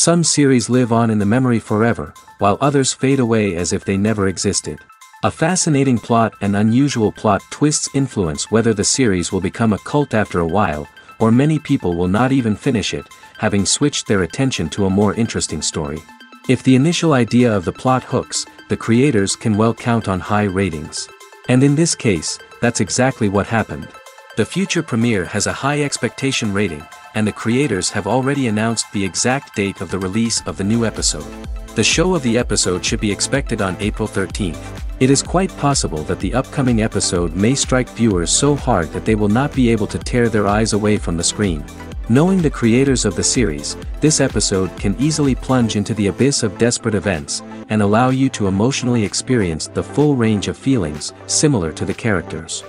Some series live on in the memory forever, while others fade away as if they never existed. A fascinating plot and unusual plot twists influence whether the series will become a cult after a while, or many people will not even finish it, having switched their attention to a more interesting story. If the initial idea of the plot hooks, the creators can well count on high ratings. And in this case, that's exactly what happened. The future premiere has a high expectation rating, and the creators have already announced the exact date of the release of the new episode. The show of the episode should be expected on April 13th. It is quite possible that the upcoming episode may strike viewers so hard that they will not be able to tear their eyes away from the screen. Knowing the creators of the series, this episode can easily plunge into the abyss of desperate events, and allow you to emotionally experience the full range of feelings, similar to the characters.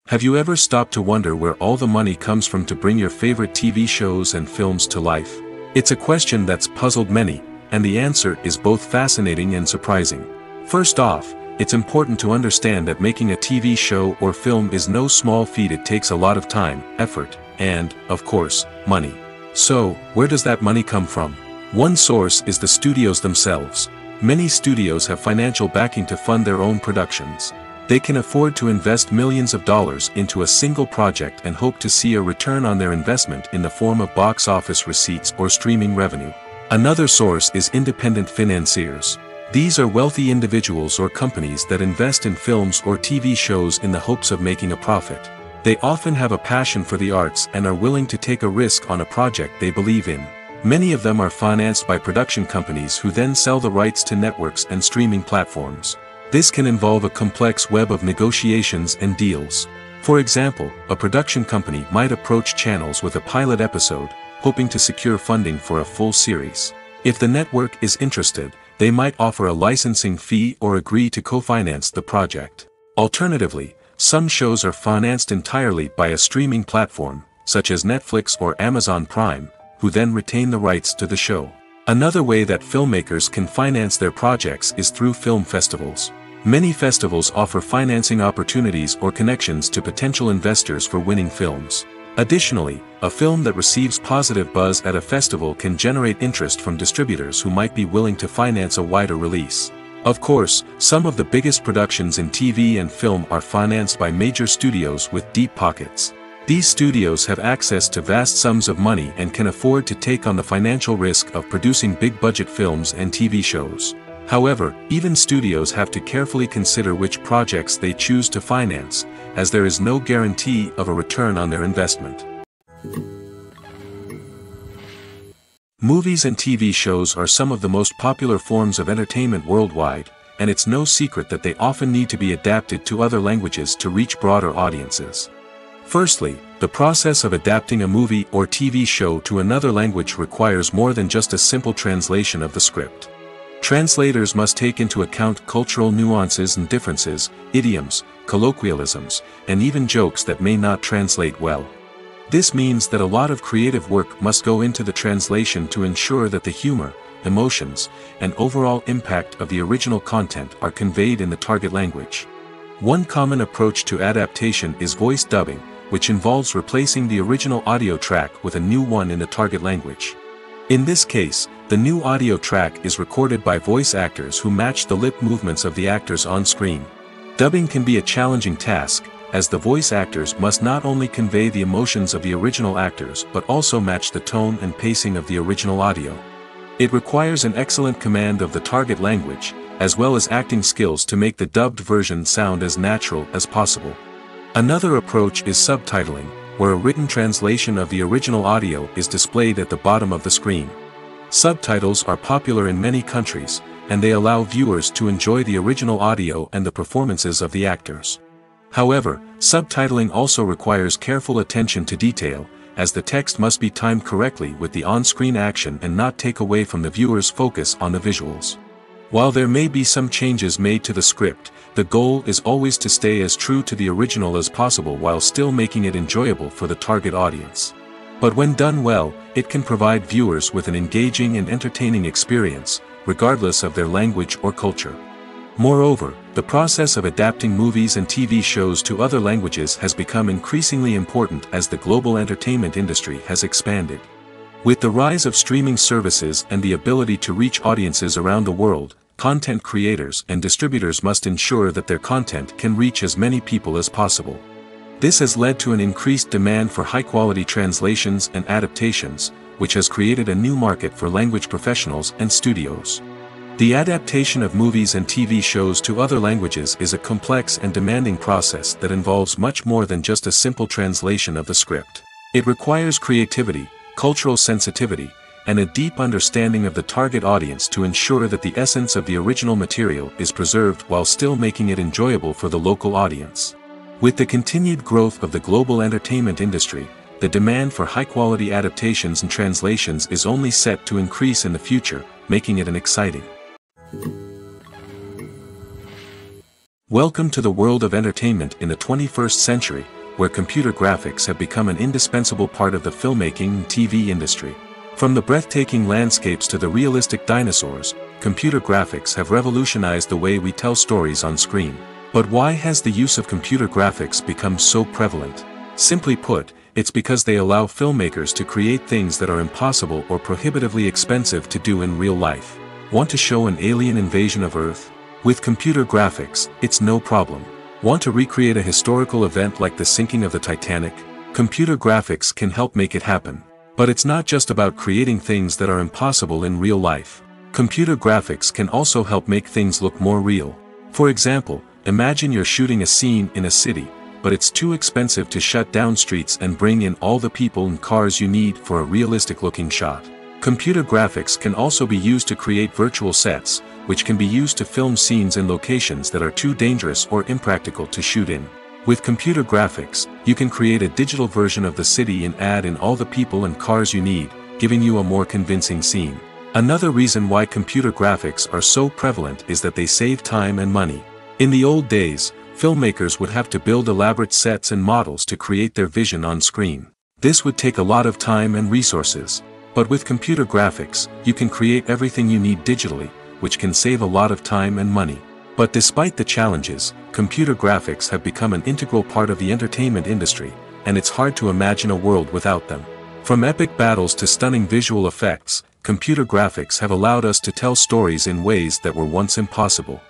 Have you ever stopped to wonder where all the money comes from to bring your favorite TV shows and films to life? It's a question that's puzzled many, and the answer is both fascinating and surprising. First off, it's important to understand that making a TV show or film is no small feat. It takes a lot of time, effort, and, of course, money. So, where does that money come from? One source is the studios themselves. Many studios have financial backing to fund their own productions. They can afford to invest millions of dollars into a single project and hope to see a return on their investment in the form of box office receipts or streaming revenue. Another source is independent financiers. These are wealthy individuals or companies that invest in films or TV shows in the hopes of making a profit. They often have a passion for the arts and are willing to take a risk on a project they believe in. Many of them are financed by production companies who then sell the rights to networks and streaming platforms. This can involve a complex web of negotiations and deals. For example, a production company might approach channels with a pilot episode, hoping to secure funding for a full series. If the network is interested, they might offer a licensing fee or agree to co-finance the project. Alternatively, some shows are financed entirely by a streaming platform, such as Netflix or Amazon Prime, who then retain the rights to the show. Another way that filmmakers can finance their projects is through film festivals. Many festivals offer financing opportunities or connections to potential investors for winning films. Additionally, a film that receives positive buzz at a festival can generate interest from distributors who might be willing to finance a wider release. Of course, some of the biggest productions in TV and film are financed by major studios with deep pockets. These studios have access to vast sums of money and can afford to take on the financial risk of producing big-budget films and TV shows. However, even studios have to carefully consider which projects they choose to finance, as there is no guarantee of a return on their investment. Movies and TV shows are some of the most popular forms of entertainment worldwide, and it's no secret that they often need to be adapted to other languages to reach broader audiences. Firstly, the process of adapting a movie or TV show to another language requires more than just a simple translation of the script. Translators must take into account cultural nuances and differences, idioms, colloquialisms, and even jokes that may not translate well. This means that a lot of creative work must go into the translation to ensure that the humor, emotions, and overall impact of the original content are conveyed in the target language. One common approach to adaptation is voice dubbing, which involves replacing the original audio track with a new one in the target language. In this case, the new audio track is recorded by voice actors who match the lip movements of the actors on screen. Dubbing can be a challenging task, as the voice actors must not only convey the emotions of the original actors but also match the tone and pacing of the original audio. It requires an excellent command of the target language, as well as acting skills to make the dubbed version sound as natural as possible. Another approach is subtitling, where a written translation of the original audio is displayed at the bottom of the screen. Subtitles are popular in many countries, and they allow viewers to enjoy the original audio and the performances of the actors. However, subtitling also requires careful attention to detail, as the text must be timed correctly with the on-screen action and not take away from the viewer's focus on the visuals. While there may be some changes made to the script, the goal is always to stay as true to the original as possible while still making it enjoyable for the target audience. But when done well, it can provide viewers with an engaging and entertaining experience, regardless of their language or culture. Moreover, the process of adapting movies and TV shows to other languages has become increasingly important as the global entertainment industry has expanded. With the rise of streaming services and the ability to reach audiences around the world, content creators and distributors must ensure that their content can reach as many people as possible. This has led to an increased demand for high-quality translations and adaptations, which has created a new market for language professionals and studios. The adaptation of movies and TV shows to other languages is a complex and demanding process that involves much more than just a simple translation of the script. It requires creativity, cultural sensitivity, and a deep understanding of the target audience to ensure that the essence of the original material is preserved while still making it enjoyable for the local audience. With the continued growth of the global entertainment industry, the demand for high-quality adaptations and translations is only set to increase in the future, making it an exciting. Welcome to the world of entertainment in the 21st century, where computer graphics have become an indispensable part of the filmmaking and TV industry. From the breathtaking landscapes to the realistic dinosaurs, computer graphics have revolutionized the way we tell stories on screen. But why has the use of computer graphics become so prevalent? Simply put, it's because they allow filmmakers to create things that are impossible or prohibitively expensive to do in real life. Want to show an alien invasion of Earth? With computer graphics, it's no problem. Want to recreate a historical event like the sinking of the Titanic? Computer graphics can help make it happen. But it's not just about creating things that are impossible in real life. Computer graphics can also help make things look more real. For example, imagine you're shooting a scene in a city, but it's too expensive to shut down streets and bring in all the people and cars you need for a realistic-looking shot. Computer graphics can also be used to create virtual sets, which can be used to film scenes in locations that are too dangerous or impractical to shoot in. With computer graphics, you can create a digital version of the city and add in all the people and cars you need, giving you a more convincing scene. Another reason why computer graphics are so prevalent is that they save time and money. In the old days, filmmakers would have to build elaborate sets and models to create their vision on screen. This would take a lot of time and resources. But with computer graphics, you can create everything you need digitally, which can save a lot of time and money. But despite the challenges, computer graphics have become an integral part of the entertainment industry, and it's hard to imagine a world without them. From epic battles to stunning visual effects, computer graphics have allowed us to tell stories in ways that were once impossible.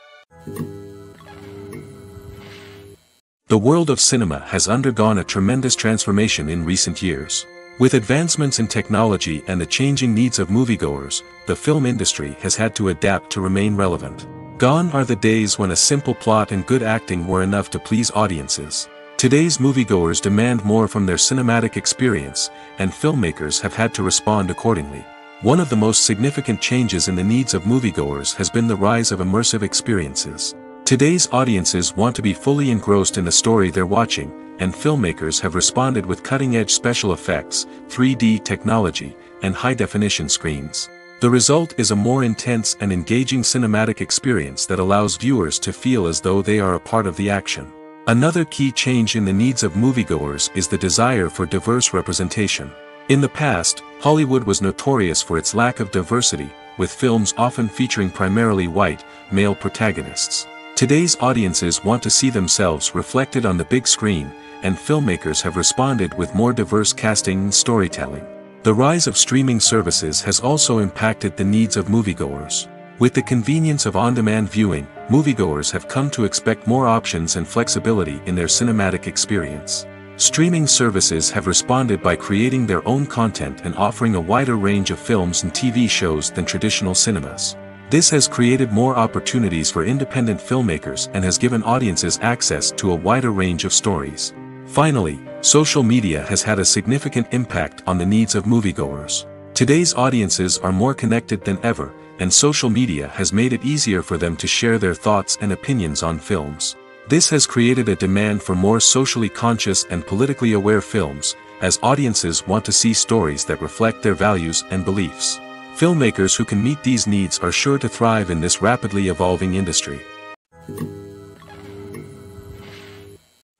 The world of cinema has undergone a tremendous transformation in recent years. With advancements in technology and the changing needs of moviegoers, the film industry has had to adapt to remain relevant. Gone are the days when a simple plot and good acting were enough to please audiences. Today's moviegoers demand more from their cinematic experience, and filmmakers have had to respond accordingly. One of the most significant changes in the needs of moviegoers has been the rise of immersive experiences. Today's audiences want to be fully engrossed in the story they're watching, and filmmakers have responded with cutting-edge special effects, 3D technology, and high-definition screens. The result is a more intense and engaging cinematic experience that allows viewers to feel as though they are a part of the action. Another key change in the needs of moviegoers is the desire for diverse representation. In the past, Hollywood was notorious for its lack of diversity, with films often featuring primarily white, male protagonists. Today's audiences want to see themselves reflected on the big screen, and filmmakers have responded with more diverse casting and storytelling. The rise of streaming services has also impacted the needs of moviegoers. With the convenience of on-demand viewing, moviegoers have come to expect more options and flexibility in their cinematic experience. Streaming services have responded by creating their own content and offering a wider range of films and TV shows than traditional cinemas. This has created more opportunities for independent filmmakers and has given audiences access to a wider range of stories. Finally, social media has had a significant impact on the needs of moviegoers. Today's audiences are more connected than ever, and social media has made it easier for them to share their thoughts and opinions on films. This has created a demand for more socially conscious and politically aware films, as audiences want to see stories that reflect their values and beliefs. Filmmakers who can meet these needs are sure to thrive in this rapidly evolving industry.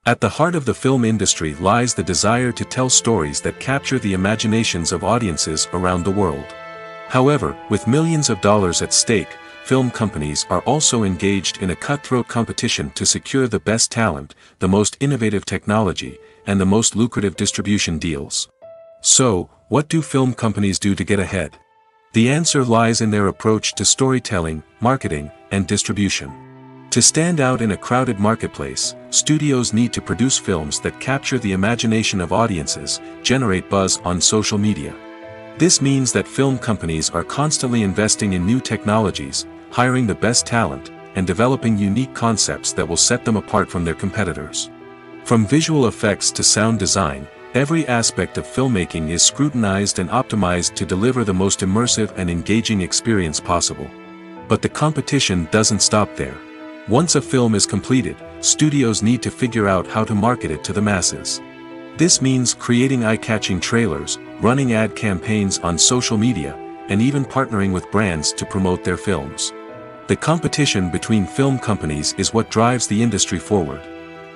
At the heart of the film industry lies the desire to tell stories that capture the imaginations of audiences around the world. However, with millions of dollars at stake, film companies are also engaged in a cutthroat competition to secure the best talent, the most innovative technology, and the most lucrative distribution deals. So, what do film companies do to get ahead? The answer lies in their approach to storytelling, marketing, and distribution. To stand out in a crowded marketplace, studios need to produce films that capture the imagination of audiences, generate buzz on social media. This means that film companies are constantly investing in new technologies, hiring the best talent, and developing unique concepts that will set them apart from their competitors. From visual effects to sound design, every aspect of filmmaking is scrutinized and optimized to deliver the most immersive and engaging experience possible. But the competition doesn't stop there. Once a film is completed, studios need to figure out how to market it to the masses. This means creating eye-catching trailers, running ad campaigns on social media, and even partnering with brands to promote their films. The competition between film companies is what drives the industry forward.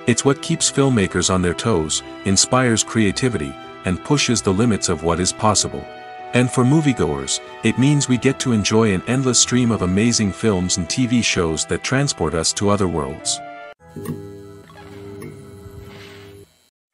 It's what keeps filmmakers on their toes, inspires creativity, and pushes the limits of what is possible. And for moviegoers, it means we get to enjoy an endless stream of amazing films and TV shows that transport us to other worlds.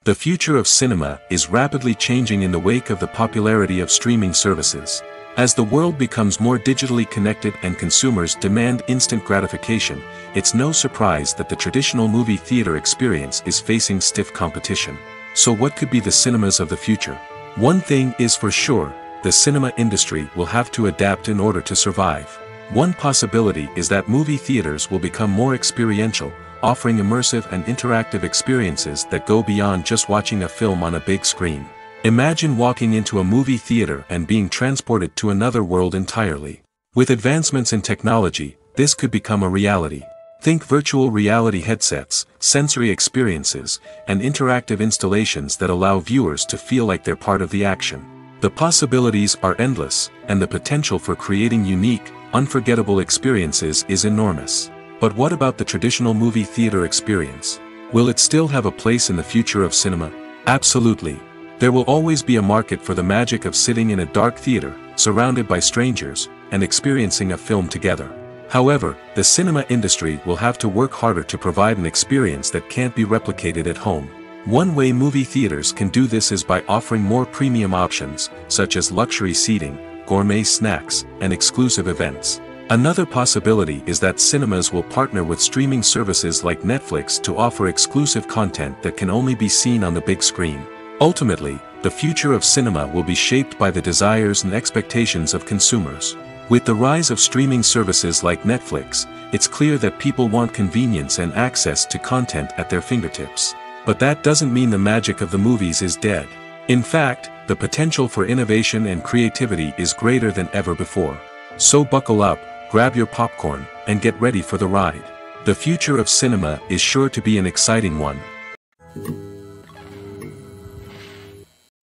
The future of cinema is rapidly changing in the wake of the popularity of streaming services. As the world becomes more digitally connected and consumers demand instant gratification, it's no surprise that the traditional movie theater experience is facing stiff competition. So what could be the cinemas of the future? One thing is for sure, the cinema industry will have to adapt in order to survive. One possibility is that movie theaters will become more experiential, offering immersive and interactive experiences that go beyond just watching a film on a big screen. Imagine walking into a movie theater and being transported to another world entirely. With advancements in technology, this could become a reality. Think virtual reality headsets, sensory experiences, and interactive installations that allow viewers to feel like they're part of the action. The possibilities are endless, and the potential for creating unique, unforgettable experiences is enormous. But what about the traditional movie theater experience? Will it still have a place in the future of cinema? Absolutely. There will always be a market for the magic of sitting in a dark theater, surrounded by strangers, and experiencing a film together. However, the cinema industry will have to work harder to provide an experience that can't be replicated at home. One way movie theaters can do this is by offering more premium options, such as luxury seating, gourmet snacks, and exclusive events. Another possibility is that cinemas will partner with streaming services like Netflix to offer exclusive content that can only be seen on the big screen. Ultimately, the future of cinema will be shaped by the desires and expectations of consumers. With the rise of streaming services like Netflix, it's clear that people want convenience and access to content at their fingertips. But that doesn't mean the magic of the movies is dead. In fact, the potential for innovation and creativity is greater than ever before. So buckle up, grab your popcorn, and get ready for the ride. The future of cinema is sure to be an exciting one.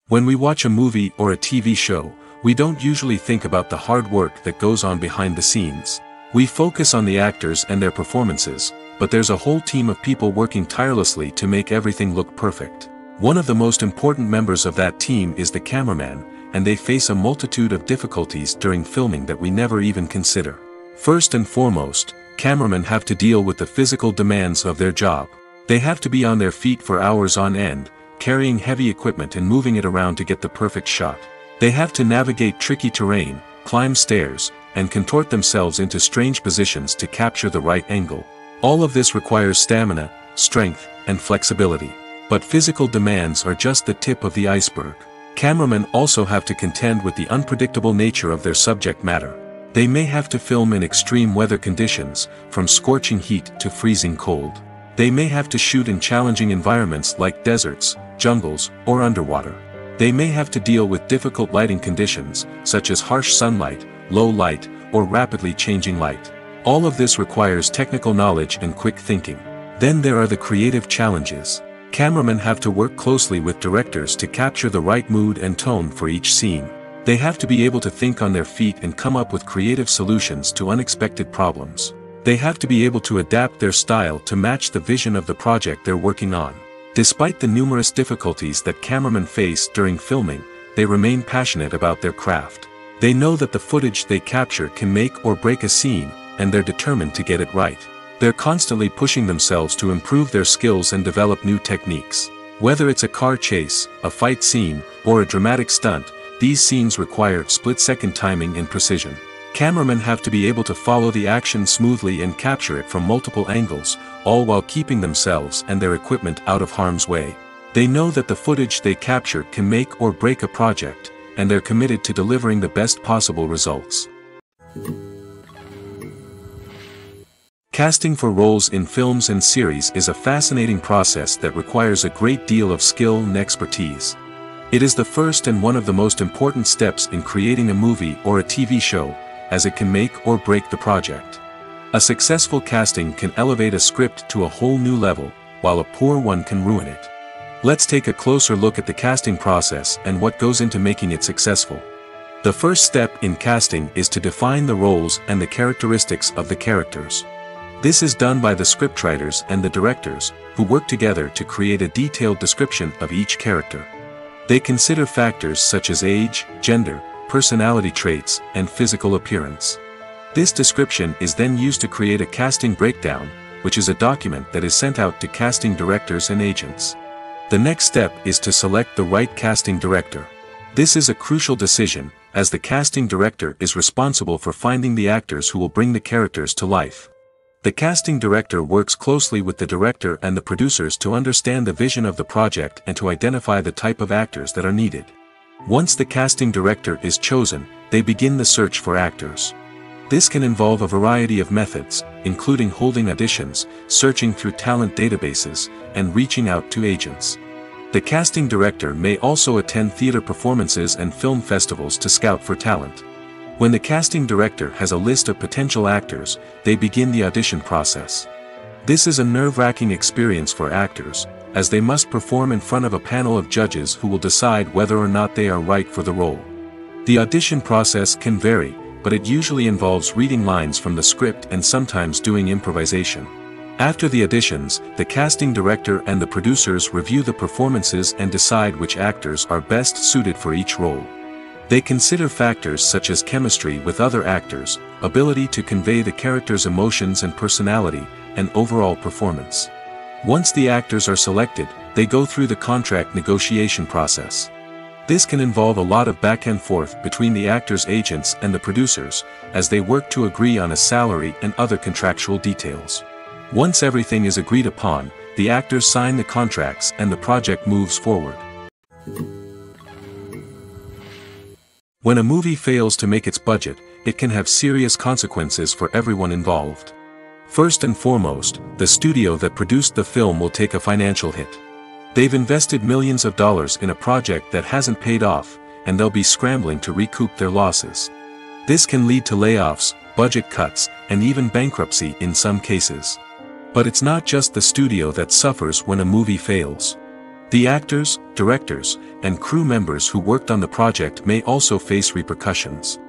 When we watch a movie or a TV show, we don't usually think about the hard work that goes on behind the scenes. We focus on the actors and their performances, but there's a whole team of people working tirelessly to make everything look perfect. One of the most important members of that team is the cameraman, and they face a multitude of difficulties during filming that we never even consider. First and foremost, cameramen have to deal with the physical demands of their job. They have to be on their feet for hours on end, carrying heavy equipment and moving it around to get the perfect shot. They have to navigate tricky terrain, climb stairs, and contort themselves into strange positions to capture the right angle. All of this requires stamina, strength, and flexibility. But physical demands are just the tip of the iceberg. Cameramen also have to contend with the unpredictable nature of their subject matter. They may have to film in extreme weather conditions, from scorching heat to freezing cold. They may have to shoot in challenging environments like deserts, jungles, or underwater. They may have to deal with difficult lighting conditions, such as harsh sunlight, low light, or rapidly changing light. All of this requires technical knowledge and quick thinking. Then there are the creative challenges. Cameramen have to work closely with directors to capture the right mood and tone for each scene. They have to be able to think on their feet and come up with creative solutions to unexpected problems. They have to be able to adapt their style to match the vision of the project they're working on. Despite the numerous difficulties that cameramen face during filming, they remain passionate about their craft. They know that the footage they capture can make or break a scene, and they're determined to get it right. They're constantly pushing themselves to improve their skills and develop new techniques. Whether it's a car chase, a fight scene, or a dramatic stunt, these scenes require split-second timing and precision. Cameramen have to be able to follow the action smoothly and capture it from multiple angles, all while keeping themselves and their equipment out of harm's way. They know that the footage they capture can make or break a project, and they're committed to delivering the best possible results. Casting for roles in films and series is a fascinating process that requires a great deal of skill and expertise. It is the first and one of the most important steps in creating a movie or a TV show, as it can make or break the project. A successful casting can elevate a script to a whole new level, while a poor one can ruin it. Let's take a closer look at the casting process and what goes into making it successful. The first step in casting is to define the roles and the characteristics of the characters. This is done by the scriptwriters and the directors, who work together to create a detailed description of each character. They consider factors such as age, gender, personality traits, and physical appearance. This description is then used to create a casting breakdown, which is a document that is sent out to casting directors and agents. The next step is to select the right casting director. This is a crucial decision, as the casting director is responsible for finding the actors who will bring the characters to life. The casting director works closely with the director and the producers to understand the vision of the project and to identify the type of actors that are needed. Once the casting director is chosen, they begin the search for actors. This can involve a variety of methods, including holding auditions, searching through talent databases, and reaching out to agents. The casting director may also attend theater performances and film festivals to scout for talent. When the casting director has a list of potential actors, they begin the audition process. This is a nerve-wracking experience for actors, as they must perform in front of a panel of judges who will decide whether or not they are right for the role. The audition process can vary, but it usually involves reading lines from the script and sometimes doing improvisation. After the auditions, the casting director and the producers review the performances and decide which actors are best suited for each role. They consider factors such as chemistry with other actors, ability to convey the character's emotions and personality, and overall performance. Once the actors are selected, they go through the contract negotiation process. This can involve a lot of back and forth between the actors' agents and the producers, as they work to agree on a salary and other contractual details. Once everything is agreed upon, the actors sign the contracts and the project moves forward. When a movie fails to make its budget, it can have serious consequences for everyone involved. First and foremost, the studio that produced the film will take a financial hit. They've invested millions of dollars in a project that hasn't paid off, and they'll be scrambling to recoup their losses. This can lead to layoffs, budget cuts, and even bankruptcy in some cases. But it's not just the studio that suffers when a movie fails. The actors, directors, and crew members who worked on the project may also face repercussions.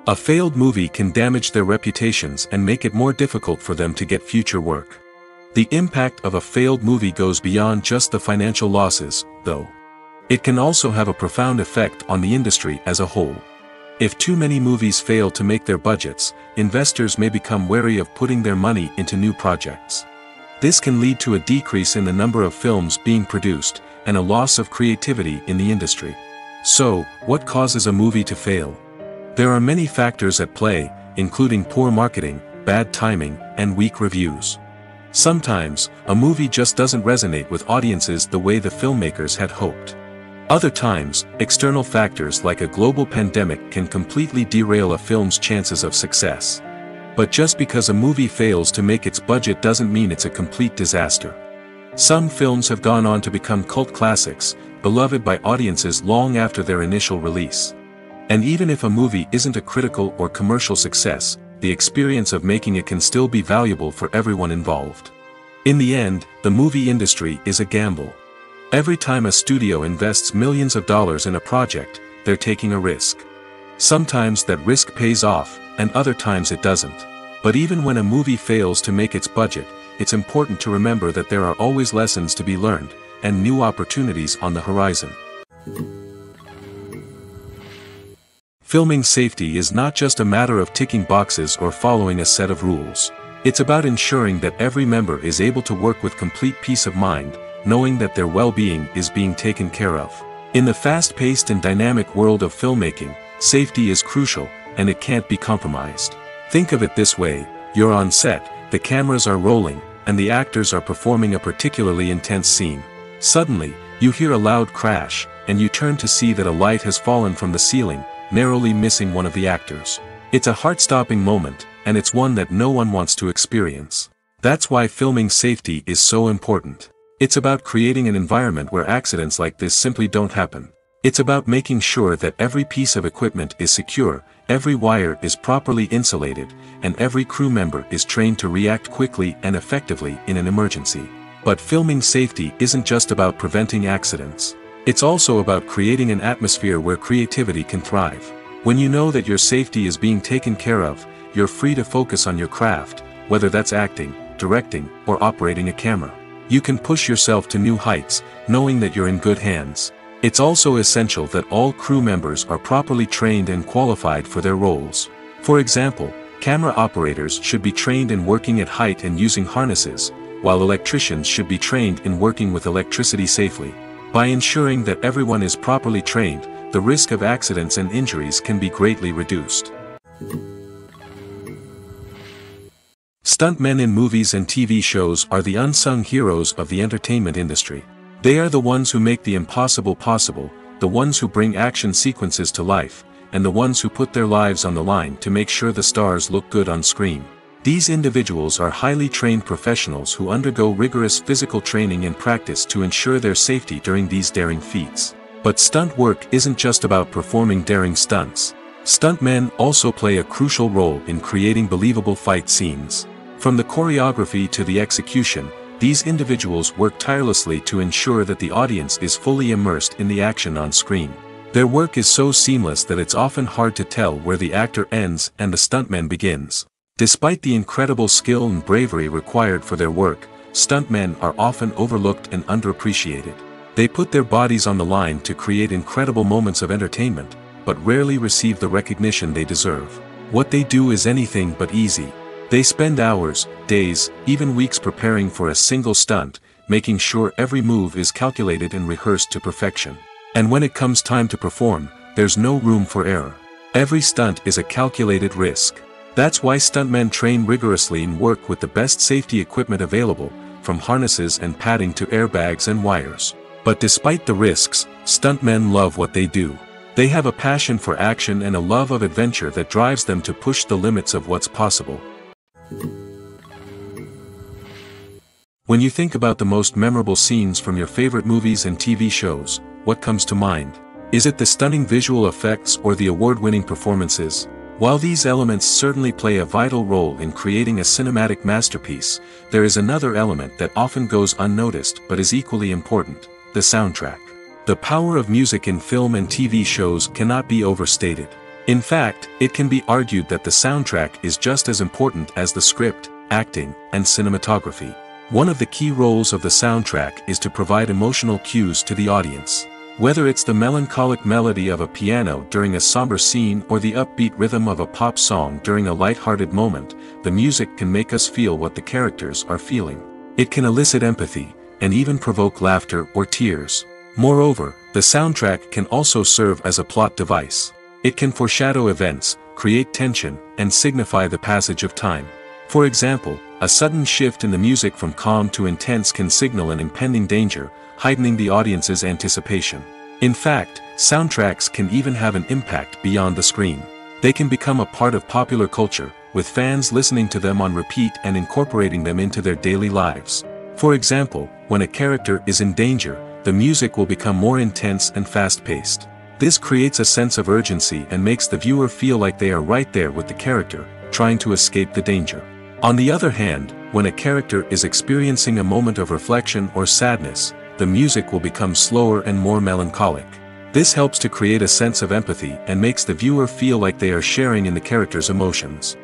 A failed movie can damage their reputations and make it more difficult for them to get future work. The impact of a failed movie goes beyond just the financial losses, though. It can also have a profound effect on the industry as a whole. If too many movies fail to make their budgets, investors may become wary of putting their money into new projects. This can lead to a decrease in the number of films being produced, and a loss of creativity in the industry. So, what causes a movie to fail? There are many factors at play, including poor marketing, bad timing, and weak reviews. Sometimes, a movie just doesn't resonate with audiences the way the filmmakers had hoped. Other times, external factors like a global pandemic can completely derail a film's chances of success. But just because a movie fails to make its budget doesn't mean it's a complete disaster. Some films have gone on to become cult classics, beloved by audiences long after their initial release. And even if a movie isn't a critical or commercial success, the experience of making it can still be valuable for everyone involved. In the end, the movie industry is a gamble. Every time a studio invests millions of dollars in a project, they're taking a risk. Sometimes that risk pays off, and other times it doesn't. But even when a movie fails to make its budget, it's important to remember that there are always lessons to be learned, and new opportunities on the horizon. Filming safety is not just a matter of ticking boxes or following a set of rules. It's about ensuring that every member is able to work with complete peace of mind, knowing that their well-being is being taken care of. In the fast-paced and dynamic world of filmmaking, safety is crucial, and it can't be compromised. Think of it this way: you're on set, the cameras are rolling, and the actors are performing a particularly intense scene. Suddenly, you hear a loud crash, and you turn to see that a light has fallen from the ceiling, narrowly missing one of the actors. It's a heart-stopping moment, and it's one that no one wants to experience. That's why filming safety is so important. It's about creating an environment where accidents like this simply don't happen. It's about making sure that every piece of equipment is secure, every wire is properly insulated, and every crew member is trained to react quickly and effectively in an emergency. But filming safety isn't just about preventing accidents. It's also about creating an atmosphere where creativity can thrive. When you know that your safety is being taken care of, you're free to focus on your craft, whether that's acting, directing, or operating a camera. You can push yourself to new heights, knowing that you're in good hands. It's also essential that all crew members are properly trained and qualified for their roles. For example, camera operators should be trained in working at height and using harnesses, while electricians should be trained in working with electricity safely. By ensuring that everyone is properly trained, the risk of accidents and injuries can be greatly reduced. Stuntmen in movies and TV shows are the unsung heroes of the entertainment industry. They are the ones who make the impossible possible, the ones who bring action sequences to life, and the ones who put their lives on the line to make sure the stars look good on screen. These individuals are highly trained professionals who undergo rigorous physical training and practice to ensure their safety during these daring feats. But stunt work isn't just about performing daring stunts. Stuntmen also play a crucial role in creating believable fight scenes. From the choreography to the execution, these individuals work tirelessly to ensure that the audience is fully immersed in the action on screen. Their work is so seamless that it's often hard to tell where the actor ends and the stuntman begins. Despite the incredible skill and bravery required for their work, stuntmen are often overlooked and underappreciated. They put their bodies on the line to create incredible moments of entertainment, but rarely receive the recognition they deserve. What they do is anything but easy. They spend hours, days, even weeks preparing for a single stunt, making sure every move is calculated and rehearsed to perfection. And when it comes time to perform, there's no room for error. Every stunt is a calculated risk. That's why stuntmen train rigorously and work with the best safety equipment available, from harnesses and padding to airbags and wires. But despite the risks, stuntmen love what they do. They have a passion for action and a love of adventure that drives them to push the limits of what's possible. When you think about the most memorable scenes from your favorite movies and TV shows, what comes to mind? Is it the stunning visual effects or the award-winning performances? While these elements certainly play a vital role in creating a cinematic masterpiece, there is another element that often goes unnoticed but is equally important: the soundtrack. The power of music in film and TV shows cannot be overstated. In fact, it can be argued that the soundtrack is just as important as the script, acting, and cinematography. One of the key roles of the soundtrack is to provide emotional cues to the audience. Whether it's the melancholic melody of a piano during a somber scene or the upbeat rhythm of a pop song during a light-hearted moment, the music can make us feel what the characters are feeling. It can elicit empathy, and even provoke laughter or tears. Moreover, the soundtrack can also serve as a plot device. It can foreshadow events, create tension, and signify the passage of time. For example, a sudden shift in the music from calm to intense can signal an impending danger, heightening the audience's anticipation. In fact, soundtracks can even have an impact beyond the screen. They can become a part of popular culture, with fans listening to them on repeat and incorporating them into their daily lives. For example, when a character is in danger, the music will become more intense and fast-paced. This creates a sense of urgency and makes the viewer feel like they are right there with the character, trying to escape the danger. On the other hand, when a character is experiencing a moment of reflection or sadness, the music will become slower and more melancholic. This helps to create a sense of empathy and makes the viewer feel like they are sharing in the character's emotions.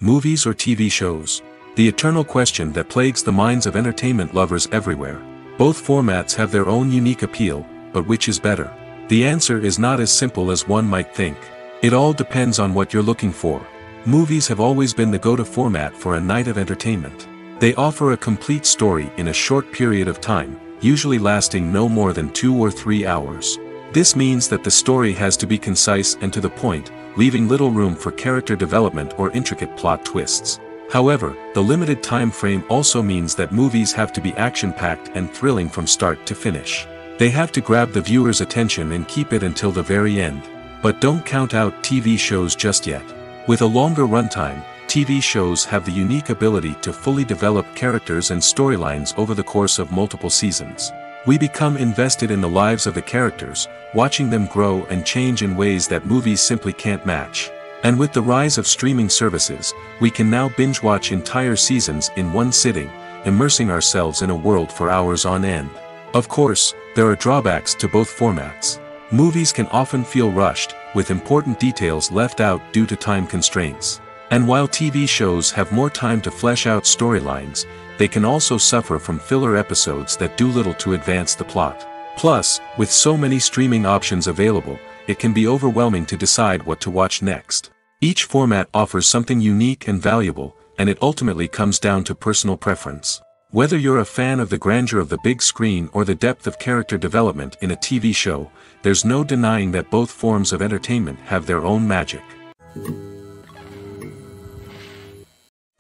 Movies or TV shows? The eternal question that plagues the minds of entertainment lovers everywhere. Both formats have their own unique appeal, but which is better? The answer is not as simple as one might think. It all depends on what you're looking for. Movies have always been the go-to format for a night of entertainment. They offer a complete story in a short period of time, usually lasting no more than 2 or 3 hours. This means that the story has to be concise and to the point, leaving little room for character development or intricate plot twists. However, the limited time frame also means that movies have to be action-packed and thrilling from start to finish. They have to grab the viewer's attention and keep it until the very end. But don't count out TV shows just yet. With a longer runtime, TV shows have the unique ability to fully develop characters and storylines over the course of multiple seasons. We become invested in the lives of the characters, watching them grow and change in ways that movies simply can't match. And with the rise of streaming services, we can now binge-watch entire seasons in one sitting, immersing ourselves in a world for hours on end. Of course, there are drawbacks to both formats. Movies can often feel rushed, with important details left out due to time constraints. And while TV shows have more time to flesh out storylines, they can also suffer from filler episodes that do little to advance the plot. Plus, with so many streaming options available, it can be overwhelming to decide what to watch next. Each format offers something unique and valuable, and it ultimately comes down to personal preference. Whether you're a fan of the grandeur of the big screen or the depth of character development in a TV show, there's no denying that both forms of entertainment have their own magic.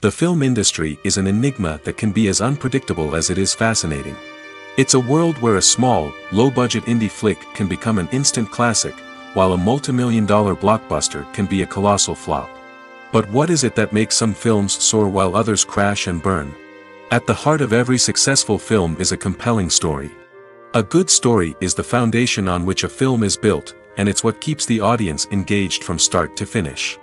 The film industry is an enigma that can be as unpredictable as it is fascinating. It's a world where a small, low-budget indie flick can become an instant classic, while a multi-million-dollar blockbuster can be a colossal flop. But what is it that makes some films soar while others crash and burn? At the heart of every successful film is a compelling story. A good story is the foundation on which a film is built, and it's what keeps the audience engaged from start to finish.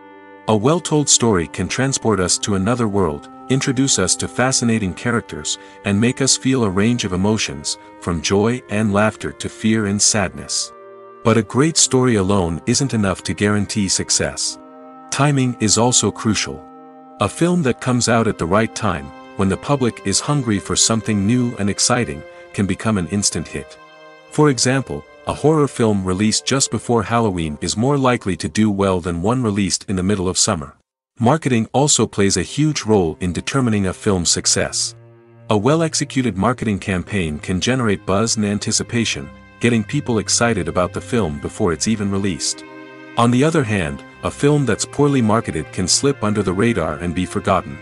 A well-told story can transport us to another world, introduce us to fascinating characters, and make us feel a range of emotions, from joy and laughter to fear and sadness. But a great story alone isn't enough to guarantee success. Timing is also crucial. A film that comes out at the right time, when the public is hungry for something new and exciting, can become an instant hit. For example, a horror film released just before Halloween is more likely to do well than one released in the middle of summer. Marketing also plays a huge role in determining a film's success. A well-executed marketing campaign can generate buzz and anticipation, getting people excited about the film before it's even released. On the other hand, a film that's poorly marketed can slip under the radar and be forgotten.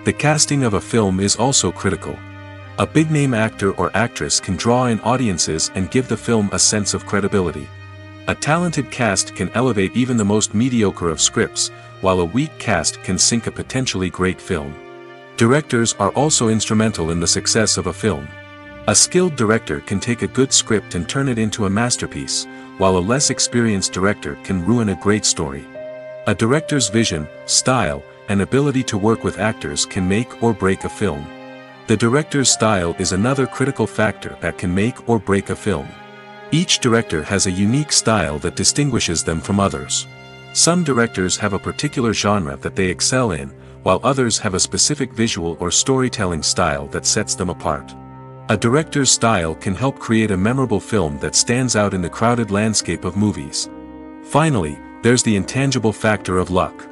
The casting of a film is also critical. A big-name actor or actress can draw in audiences and give the film a sense of credibility. A talented cast can elevate even the most mediocre of scripts, while a weak cast can sink a potentially great film. Directors are also instrumental in the success of a film. A skilled director can take a good script and turn it into a masterpiece, while a less experienced director can ruin a great story. A director's vision, style, and ability to work with actors can make or break a film. The director's style is another critical factor that can make or break a film. Each director has a unique style that distinguishes them from others. Some directors have a particular genre that they excel in, while others have a specific visual or storytelling style that sets them apart. A director's style can help create a memorable film that stands out in the crowded landscape of movies. Finally, there's the intangible factor of luck.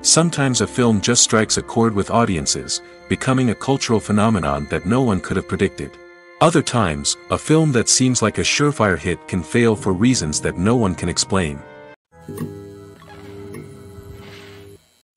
Sometimes a film just strikes a chord with audiences, becoming a cultural phenomenon that no one could have predicted. Other times, a film that seems like a surefire hit can fail for reasons that no one can explain.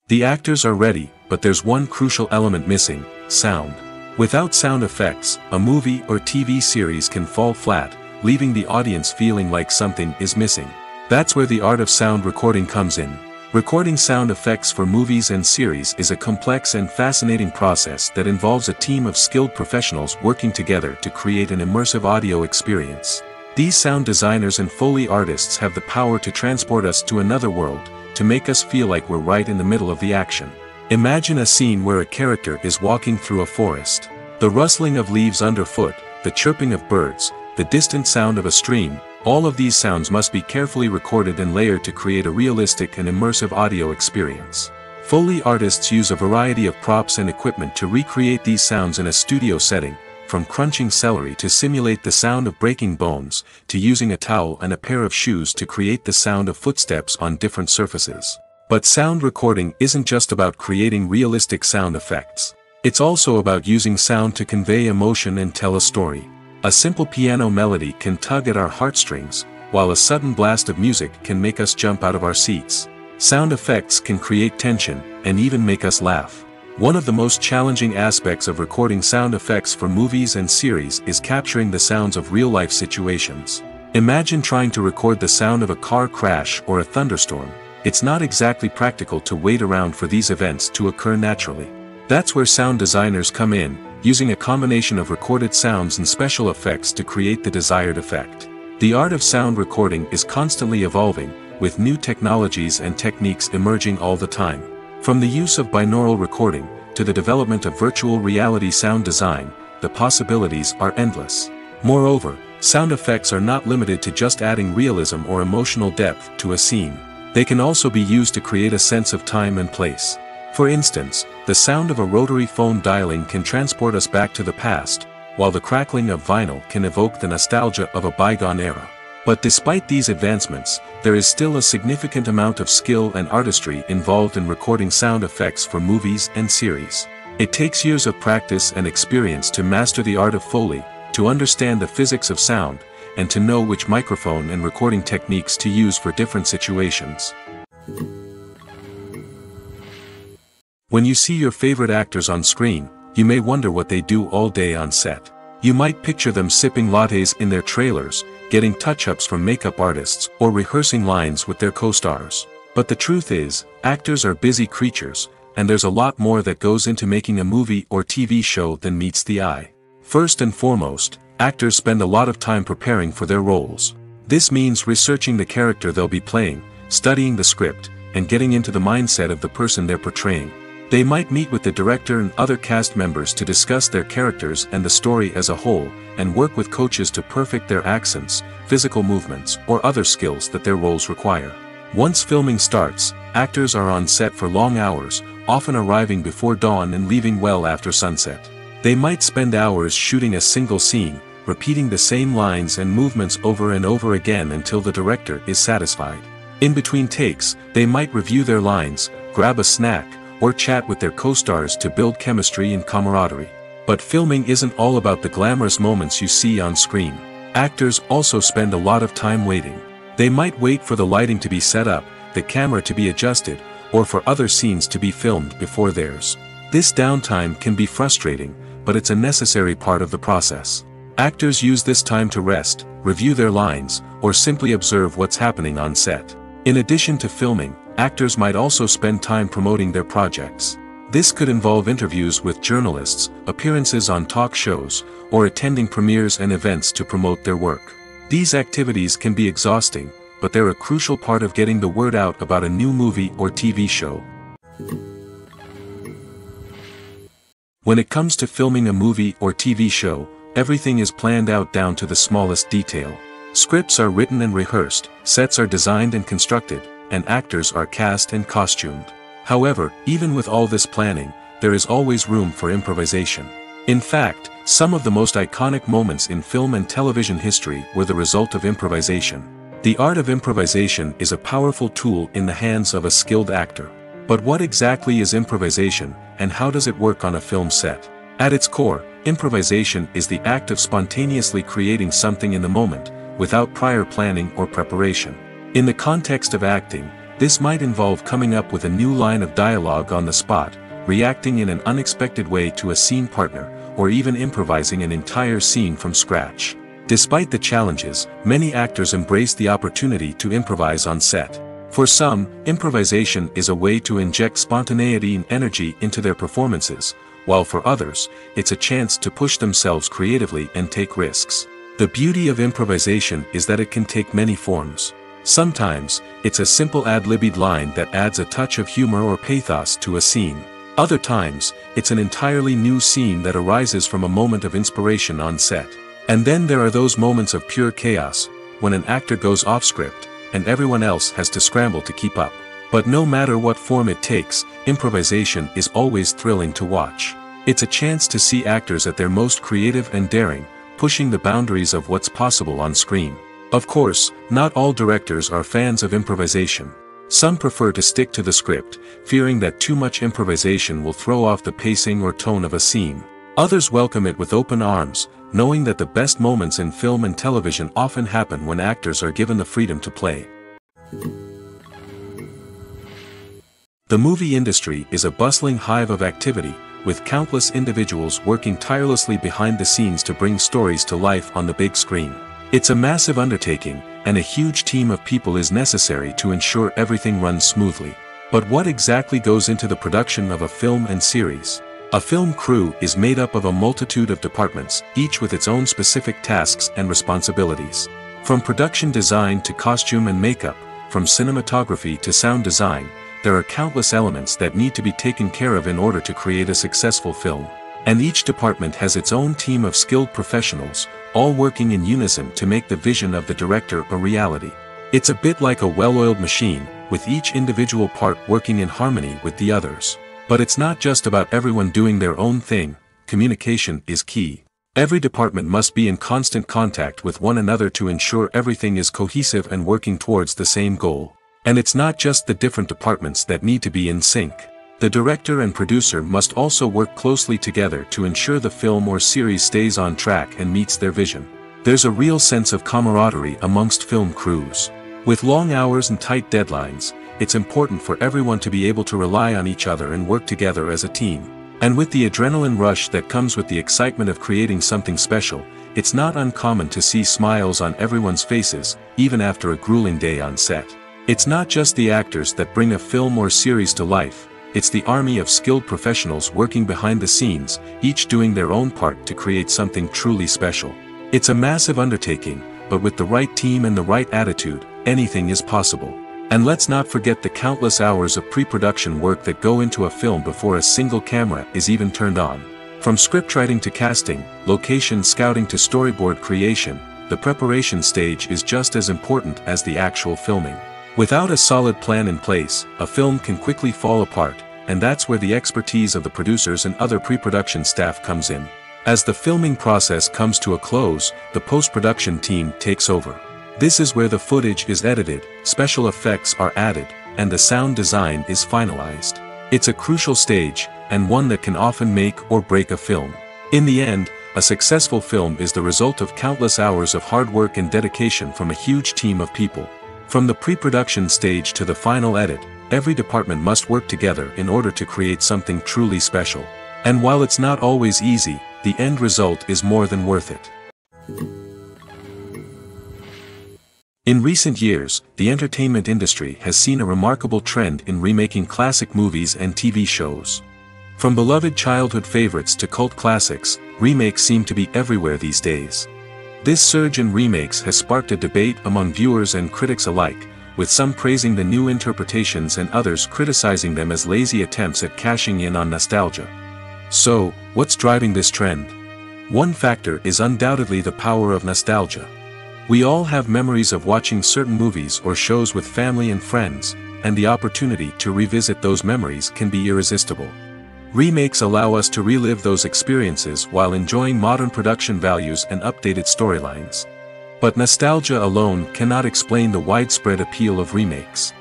The actors are ready, but there's one crucial element missing: sound. Without sound effects, a movie or TV series can fall flat, leaving the audience feeling like something is missing. That's where the art of sound recording comes in. Recording sound effects for movies and series is a complex and fascinating process that involves a team of skilled professionals working together to create an immersive audio experience. These sound designers and Foley artists have the power to transport us to another world, to make us feel like we're right in the middle of the action. Imagine a scene where a character is walking through a forest. The rustling of leaves underfoot, the chirping of birds, the distant sound of a stream, all of these sounds must be carefully recorded and layered to create a realistic and immersive audio experience. Foley artists use a variety of props and equipment to recreate these sounds in a studio setting, from crunching celery to simulate the sound of breaking bones, to using a towel and a pair of shoes to create the sound of footsteps on different surfaces. But sound recording isn't just about creating realistic sound effects. It's also about using sound to convey emotion and tell a story. A simple piano melody can tug at our heartstrings, while a sudden blast of music can make us jump out of our seats. Sound effects can create tension, and even make us laugh. One of the most challenging aspects of recording sound effects for movies and series is capturing the sounds of real-life situations. Imagine trying to record the sound of a car crash or a thunderstorm. It's not exactly practical to wait around for these events to occur naturally. That's where sound designers come in, using a combination of recorded sounds and special effects to create the desired effect. The art of sound recording is constantly evolving, with new technologies and techniques emerging all the time. From the use of binaural recording, to the development of virtual reality sound design, the possibilities are endless. Moreover, sound effects are not limited to just adding realism or emotional depth to a scene. They can also be used to create a sense of time and place. For instance, the sound of a rotary phone dialing can transport us back to the past, while the crackling of vinyl can evoke the nostalgia of a bygone era. But despite these advancements, there is still a significant amount of skill and artistry involved in recording sound effects for movies and series. It takes years of practice and experience to master the art of Foley, to understand the physics of sound, and to know which microphone and recording techniques to use for different situations. When you see your favorite actors on screen, you may wonder what they do all day on set. You might picture them sipping lattes in their trailers, getting touch-ups from makeup artists, or rehearsing lines with their co-stars. But the truth is, actors are busy creatures, and there's a lot more that goes into making a movie or TV show than meets the eye. First and foremost, actors spend a lot of time preparing for their roles. This means researching the character they'll be playing, studying the script, and getting into the mindset of the person they're portraying. They might meet with the director and other cast members to discuss their characters and the story as a whole, and work with coaches to perfect their accents, physical movements, or other skills that their roles require. Once filming starts, actors are on set for long hours, often arriving before dawn and leaving well after sunset. They might spend hours shooting a single scene, repeating the same lines and movements over and over again until the director is satisfied. In between takes, they might review their lines, grab a snack, or chat with their co-stars to build chemistry and camaraderie. But filming isn't all about the glamorous moments you see on screen. Actors also spend a lot of time waiting. They might wait for the lighting to be set up, the camera to be adjusted, or for other scenes to be filmed before theirs. This downtime can be frustrating, but it's a necessary part of the process. Actors use this time to rest, review their lines, or simply observe what's happening on set. In addition to filming, actors might also spend time promoting their projects. This could involve interviews with journalists, appearances on talk shows, or attending premieres and events to promote their work. These activities can be exhausting, but they're a crucial part of getting the word out about a new movie or TV show. When it comes to filming a movie or TV show, everything is planned out down to the smallest detail. Scripts are written and rehearsed, sets are designed and constructed, and actors are cast and costumed. However, even with all this planning, there is always room for improvisation. In fact, some of the most iconic moments in film and television history were the result of improvisation. The art of improvisation is a powerful tool in the hands of a skilled actor. But what exactly is improvisation, and how does it work on a film set? At its core, improvisation is the act of spontaneously creating something in the moment, without prior planning or preparation. In the context of acting, this might involve coming up with a new line of dialogue on the spot, reacting in an unexpected way to a scene partner, or even improvising an entire scene from scratch. Despite the challenges, many actors embrace the opportunity to improvise on set. For some, improvisation is a way to inject spontaneity and energy into their performances, while for others, it's a chance to push themselves creatively and take risks. The beauty of improvisation is that it can take many forms. Sometimes, it's a simple ad-libbed line that adds a touch of humor or pathos to a scene. Other times, it's an entirely new scene that arises from a moment of inspiration on set. And then there are those moments of pure chaos, when an actor goes off script, and everyone else has to scramble to keep up. But no matter what form it takes, improvisation is always thrilling to watch. It's a chance to see actors at their most creative and daring, pushing the boundaries of what's possible on screen. Of course, not all directors are fans of improvisation. Some prefer to stick to the script, fearing that too much improvisation will throw off the pacing or tone of a scene. Others welcome it with open arms, knowing that the best moments in film and television often happen when actors are given the freedom to play. The movie industry is a bustling hive of activity, with countless individuals working tirelessly behind the scenes to bring stories to life on the big screen. It's a massive undertaking, and a huge team of people is necessary to ensure everything runs smoothly. But what exactly goes into the production of a film and series? A film crew is made up of a multitude of departments, each with its own specific tasks and responsibilities. From production design to costume and makeup, from cinematography to sound design, there are countless elements that need to be taken care of in order to create a successful film. And each department has its own team of skilled professionals, all working in unison to make the vision of the director a reality. It's a bit like a well-oiled machine, with each individual part working in harmony with the others. But it's not just about everyone doing their own thing. Communication is key. Every department must be in constant contact with one another to ensure everything is cohesive and working towards the same goal. And it's not just the different departments that need to be in sync. The director and producer must also work closely together to ensure the film or series stays on track and meets their vision. There's a real sense of camaraderie amongst film crews. With long hours and tight deadlines, it's important for everyone to be able to rely on each other and work together as a team. And with the adrenaline rush that comes with the excitement of creating something special, it's not uncommon to see smiles on everyone's faces, even after a grueling day on set. It's not just the actors that bring a film or series to life. It's the army of skilled professionals working behind the scenes, each doing their own part to create something truly special. It's a massive undertaking, but with the right team and the right attitude, anything is possible. And let's not forget the countless hours of pre-production work that go into a film before a single camera is even turned on. From scriptwriting to casting, location scouting to storyboard creation, the preparation stage is just as important as the actual filming. Without a solid plan in place, a film can quickly fall apart, and that's where the expertise of the producers and other pre-production staff comes in. As the filming process comes to a close, the post-production team takes over. This is where the footage is edited, special effects are added, and the sound design is finalized. It's a crucial stage, and one that can often make or break a film. In the end, a successful film is the result of countless hours of hard work and dedication from a huge team of people. From the pre-production stage to the final edit, every department must work together in order to create something truly special. And while it's not always easy, the end result is more than worth it. In recent years, the entertainment industry has seen a remarkable trend in remaking classic movies and TV shows. From beloved childhood favorites to cult classics, remakes seem to be everywhere these days. This surge in remakes has sparked a debate among viewers and critics alike, with some praising the new interpretations and others criticizing them as lazy attempts at cashing in on nostalgia. So, what's driving this trend? One factor is undoubtedly the power of nostalgia. We all have memories of watching certain movies or shows with family and friends, and the opportunity to revisit those memories can be irresistible. Remakes allow us to relive those experiences while enjoying modern production values and updated storylines. But nostalgia alone cannot explain the widespread appeal of remakes.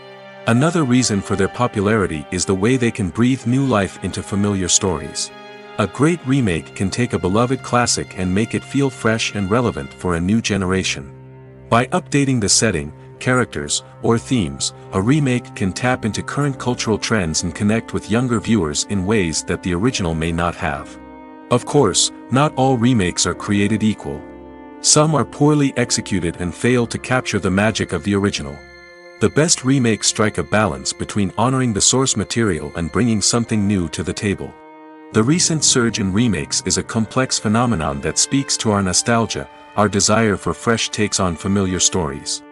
Another reason for their popularity is the way they can breathe new life into familiar stories. A great remake can take a beloved classic and make it feel fresh and relevant for a new generation. By updating the setting, characters, or themes, a remake can tap into current cultural trends and connect with younger viewers in ways that the original may not have. Of course, not all remakes are created equal. Some are poorly executed and fail to capture the magic of the original. The best remakes strike a balance between honoring the source material and bringing something new to the table. The recent surge in remakes is a complex phenomenon that speaks to our nostalgia, our desire for fresh takes on familiar stories.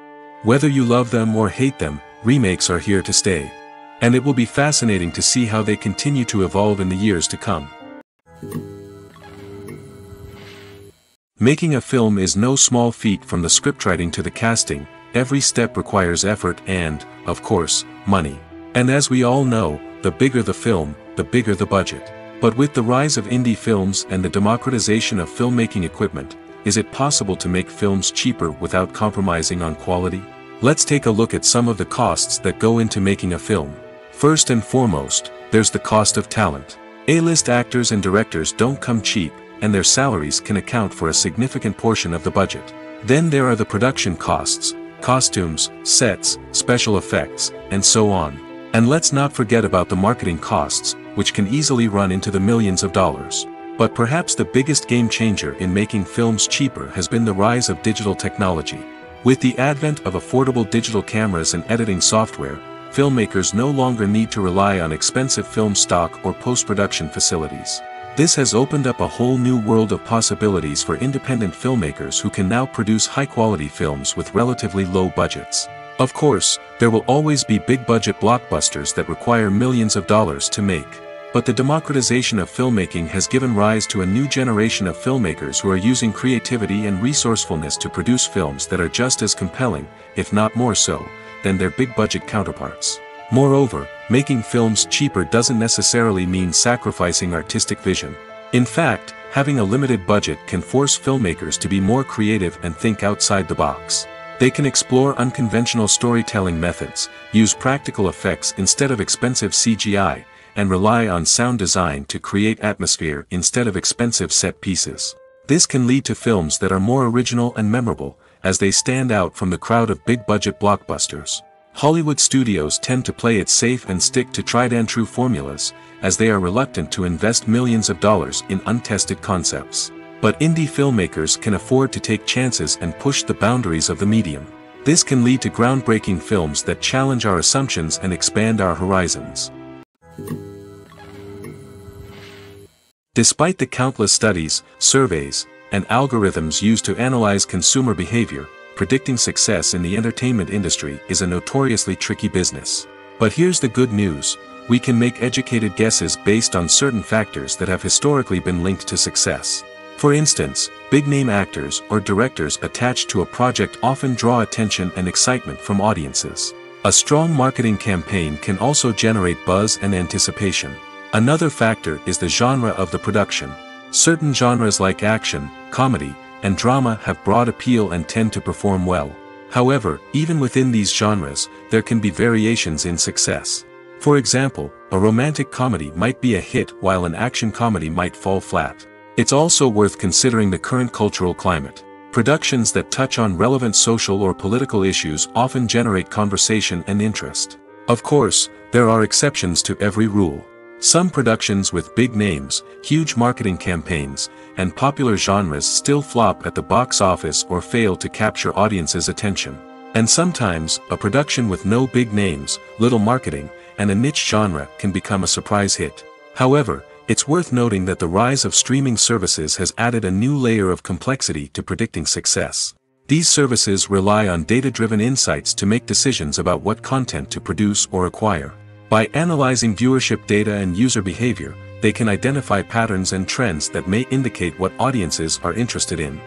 Whether you love them or hate them, remakes are here to stay. And it will be fascinating to see how they continue to evolve in the years to come. Making a film is no small feat. From the scriptwriting to the casting, every step requires effort and, of course, money. And as we all know, the bigger the film, the bigger the budget. But with the rise of indie films and the democratization of filmmaking equipment, is it possible to make films cheaper without compromising on quality? Let's take a look at some of the costs that go into making a film. First and foremost, there's the cost of talent. A-list actors and directors don't come cheap, and their salaries can account for a significant portion of the budget. Then there are the production costs, costumes, sets, special effects, and so on. And let's not forget about the marketing costs, which can easily run into the millions of dollars. But perhaps the biggest game changer in making films cheaper has been the rise of digital technology. With the advent of affordable digital cameras and editing software, filmmakers no longer need to rely on expensive film stock or post-production facilities. This has opened up a whole new world of possibilities for independent filmmakers who can now produce high-quality films with relatively low budgets. Of course, there will always be big-budget blockbusters that require millions of dollars to make. But the democratization of filmmaking has given rise to a new generation of filmmakers who are using creativity and resourcefulness to produce films that are just as compelling, if not more so, than their big-budget counterparts. Moreover, making films cheaper doesn't necessarily mean sacrificing artistic vision. In fact, having a limited budget can force filmmakers to be more creative and think outside the box. They can explore unconventional storytelling methods, use practical effects instead of expensive CGI, and rely on sound design to create atmosphere instead of expensive set pieces. This can lead to films that are more original and memorable, as they stand out from the crowd of big-budget blockbusters. Hollywood studios tend to play it safe and stick to tried-and-true formulas, as they are reluctant to invest millions of dollars in untested concepts. But indie filmmakers can afford to take chances and push the boundaries of the medium. This can lead to groundbreaking films that challenge our assumptions and expand our horizons. Despite the countless studies, surveys, and algorithms used to analyze consumer behavior, predicting success in the entertainment industry is a notoriously tricky business. But here's the good news: we can make educated guesses based on certain factors that have historically been linked to success. For instance, big-name actors or directors attached to a project often draw attention and excitement from audiences. A strong marketing campaign can also generate buzz and anticipation. Another factor is the genre of the production. Certain genres like action, comedy, and drama have broad appeal and tend to perform well. However, even within these genres, there can be variations in success. For example, a romantic comedy might be a hit while an action comedy might fall flat. It's also worth considering the current cultural climate. Productions that touch on relevant social or political issues often generate conversation and interest. Of course, there are exceptions to every rule. Some productions with big names, huge marketing campaigns, and popular genres still flop at the box office or fail to capture audiences' attention. And sometimes, a production with no big names, little marketing, and a niche genre can become a surprise hit. However, it's worth noting that the rise of streaming services has added a new layer of complexity to predicting success. These services rely on data-driven insights to make decisions about what content to produce or acquire. By analyzing viewership data and user behavior, they can identify patterns and trends that may indicate what audiences are interested in.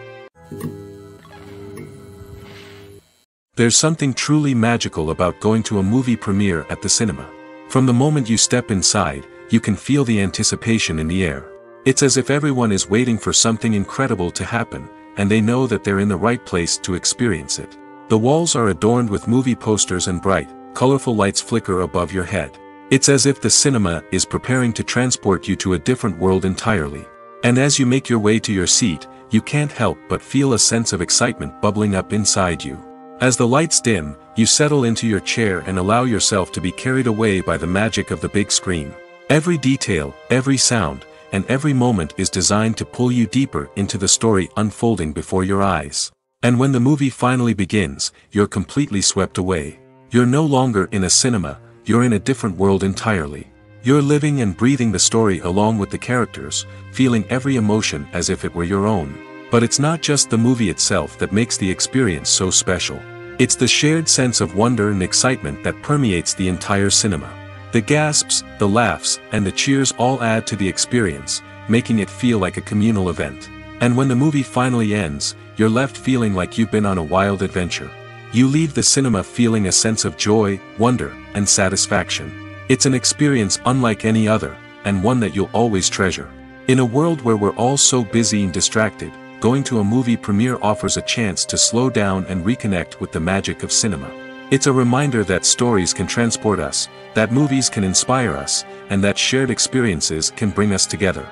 There's something truly magical about going to a movie premiere at the cinema. From the moment you step inside, you can feel the anticipation in the air. It's as if everyone is waiting for something incredible to happen, and they know that they're in the right place to experience it. The walls are adorned with movie posters and bright, colorful lights flicker above your head. It's as if the cinema is preparing to transport you to a different world entirely. And as you make your way to your seat, you can't help but feel a sense of excitement bubbling up inside you. As the lights dim, you settle into your chair and allow yourself to be carried away by the magic of the big screen. Every detail, every sound, and every moment is designed to pull you deeper into the story unfolding before your eyes. And when the movie finally begins, you're completely swept away. You're no longer in a cinema, you're in a different world entirely. You're living and breathing the story along with the characters, feeling every emotion as if it were your own. But it's not just the movie itself that makes the experience so special. It's the shared sense of wonder and excitement that permeates the entire cinema. The gasps, the laughs, and the cheers all add to the experience, making it feel like a communal event. And when the movie finally ends, you're left feeling like you've been on a wild adventure. You leave the cinema feeling a sense of joy, wonder, and satisfaction. It's an experience unlike any other, and one that you'll always treasure. In a world where we're all so busy and distracted, going to a movie premiere offers a chance to slow down and reconnect with the magic of cinema. It's a reminder that stories can transport us, that movies can inspire us, and that shared experiences can bring us together.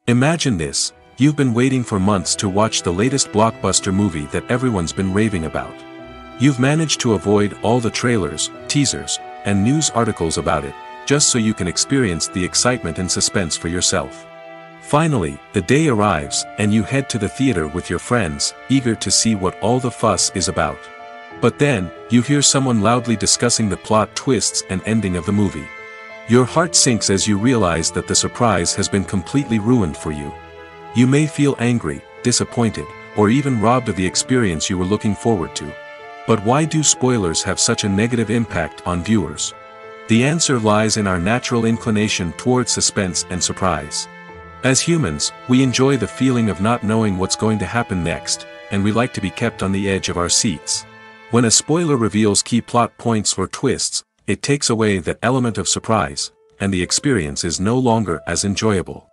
Imagine this: you've been waiting for months to watch the latest blockbuster movie that everyone's been raving about. You've managed to avoid all the trailers, teasers, and news articles about it, just so you can experience the excitement and suspense for yourself. Finally, the day arrives, and you head to the theater with your friends, eager to see what all the fuss is about. But then, you hear someone loudly discussing the plot twists and ending of the movie. Your heart sinks as you realize that the surprise has been completely ruined for you. You may feel angry, disappointed, or even robbed of the experience you were looking forward to. But why do spoilers have such a negative impact on viewers? The answer lies in our natural inclination towards suspense and surprise. As humans, we enjoy the feeling of not knowing what's going to happen next, and we like to be kept on the edge of our seats. When a spoiler reveals key plot points or twists, it takes away that element of surprise, and the experience is no longer as enjoyable.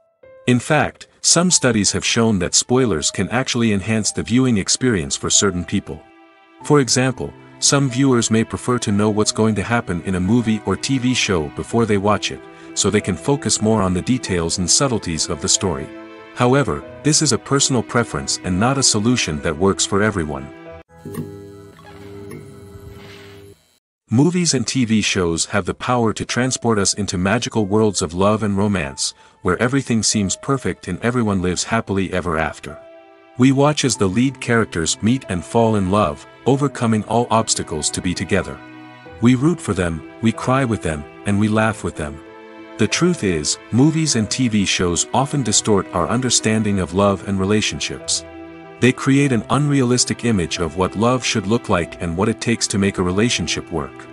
In fact, some studies have shown that spoilers can actually enhance the viewing experience for certain people. For example, some viewers may prefer to know what's going to happen in a movie or TV show before they watch it, so they can focus more on the details and subtleties of the story. However, this is a personal preference and not a solution that works for everyone. Movies and TV shows have the power to transport us into magical worlds of love and romance, where everything seems perfect and everyone lives happily ever after. We watch as the lead characters meet and fall in love, overcoming all obstacles to be together. We root for them, we cry with them, and we laugh with them. The truth is, movies and TV shows often distort our understanding of love and relationships. They create an unrealistic image of what love should look like and what it takes to make a relationship work.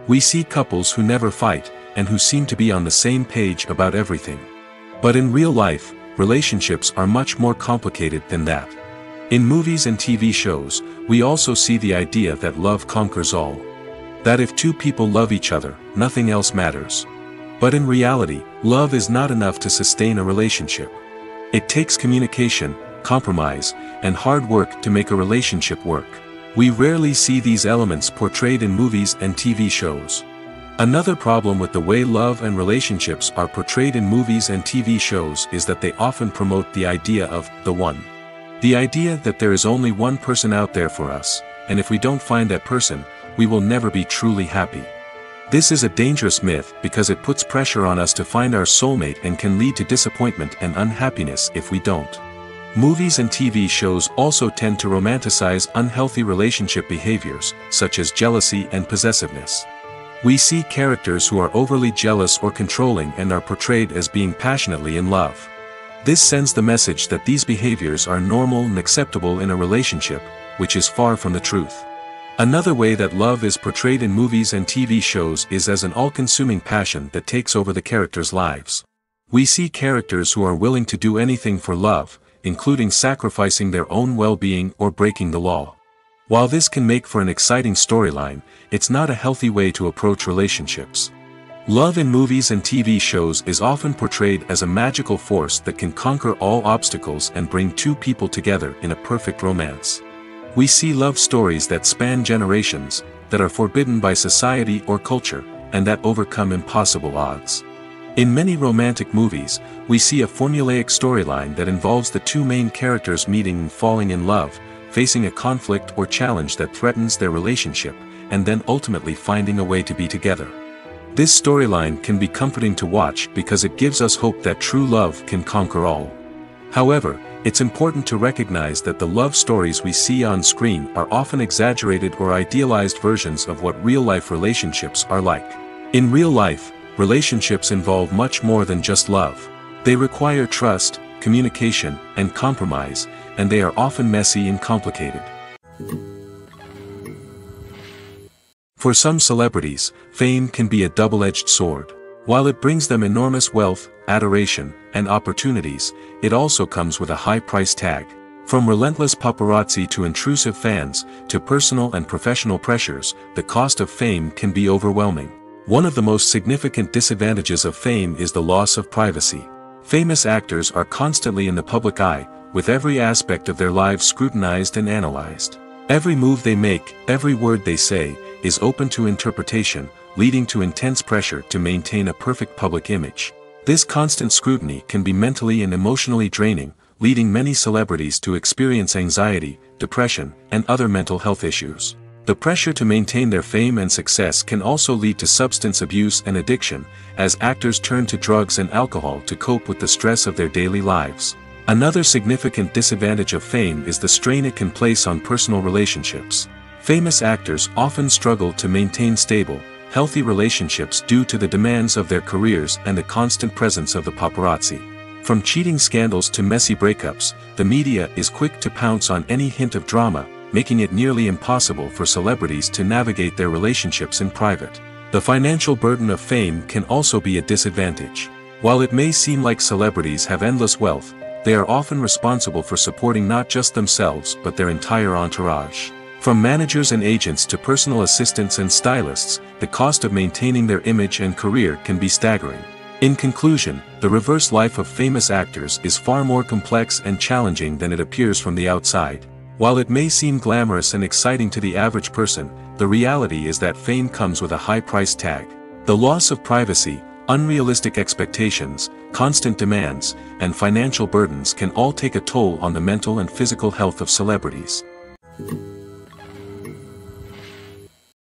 We see couples who never fight, and who seem to be on the same page about everything. But in real life, relationships are much more complicated than that. In movies and TV shows, we also see the idea that love conquers all. That if two people love each other, nothing else matters. But in reality, love is not enough to sustain a relationship. It takes communication, compromise, and hard work to make a relationship work. We rarely see these elements portrayed in movies and TV shows. Another problem with the way love and relationships are portrayed in movies and TV shows is that they often promote the idea of the one. The idea that there is only one person out there for us, and if we don't find that person, we will never be truly happy. This is a dangerous myth because it puts pressure on us to find our soulmate and can lead to disappointment and unhappiness if we don't. Movies and TV shows also tend to romanticize unhealthy relationship behaviors, such as jealousy and possessiveness. We see characters who are overly jealous or controlling and are portrayed as being passionately in love. This sends the message that these behaviors are normal and acceptable in a relationship, which is far from the truth. Another way that love is portrayed in movies and TV shows is as an all-consuming passion that takes over the characters' lives. We see characters who are willing to do anything for love, including sacrificing their own well-being or breaking the law. While this can make for an exciting storyline, it's not a healthy way to approach relationships. Love in movies and TV shows is often portrayed as a magical force that can conquer all obstacles and bring two people together in a perfect romance. We see love stories that span generations, that are forbidden by society or culture, and that overcome impossible odds. In many romantic movies, we see a formulaic storyline that involves the two main characters meeting and falling in love, facing a conflict or challenge that threatens their relationship, and then ultimately finding a way to be together. This storyline can be comforting to watch because it gives us hope that true love can conquer all. However, it's important to recognize that the love stories we see on screen are often exaggerated or idealized versions of what real-life relationships are like. In real life, relationships involve much more than just love. They require trust, communication, and compromise, and they are often messy and complicated. For some celebrities, fame can be a double-edged sword. While it brings them enormous wealth, adoration, and opportunities, it also comes with a high price tag. From relentless paparazzi to intrusive fans, to personal and professional pressures, the cost of fame can be overwhelming. One of the most significant disadvantages of fame is the loss of privacy. Famous actors are constantly in the public eye, with every aspect of their lives scrutinized and analyzed. Every move they make, every word they say, is open to interpretation, leading to intense pressure to maintain a perfect public image. This constant scrutiny can be mentally and emotionally draining, leading many celebrities to experience anxiety, depression, and other mental health issues. The pressure to maintain their fame and success can also lead to substance abuse and addiction, as actors turn to drugs and alcohol to cope with the stress of their daily lives. Another significant disadvantage of fame is the strain it can place on personal relationships. Famous actors often struggle to maintain stable, healthy relationships due to the demands of their careers and the constant presence of the paparazzi. From cheating scandals to messy breakups, the media is quick to pounce on any hint of drama, making it nearly impossible for celebrities to navigate their relationships in private. The financial burden of fame can also be a disadvantage. While it may seem like celebrities have endless wealth, they are often responsible for supporting not just themselves but their entire entourage. From managers and agents to personal assistants and stylists, the cost of maintaining their image and career can be staggering. In conclusion, the reverse life of famous actors is far more complex and challenging than it appears from the outside. While it may seem glamorous and exciting to the average person, the reality is that fame comes with a high price tag. The loss of privacy, unrealistic expectations, constant demands, and financial burdens can all take a toll on the mental and physical health of celebrities.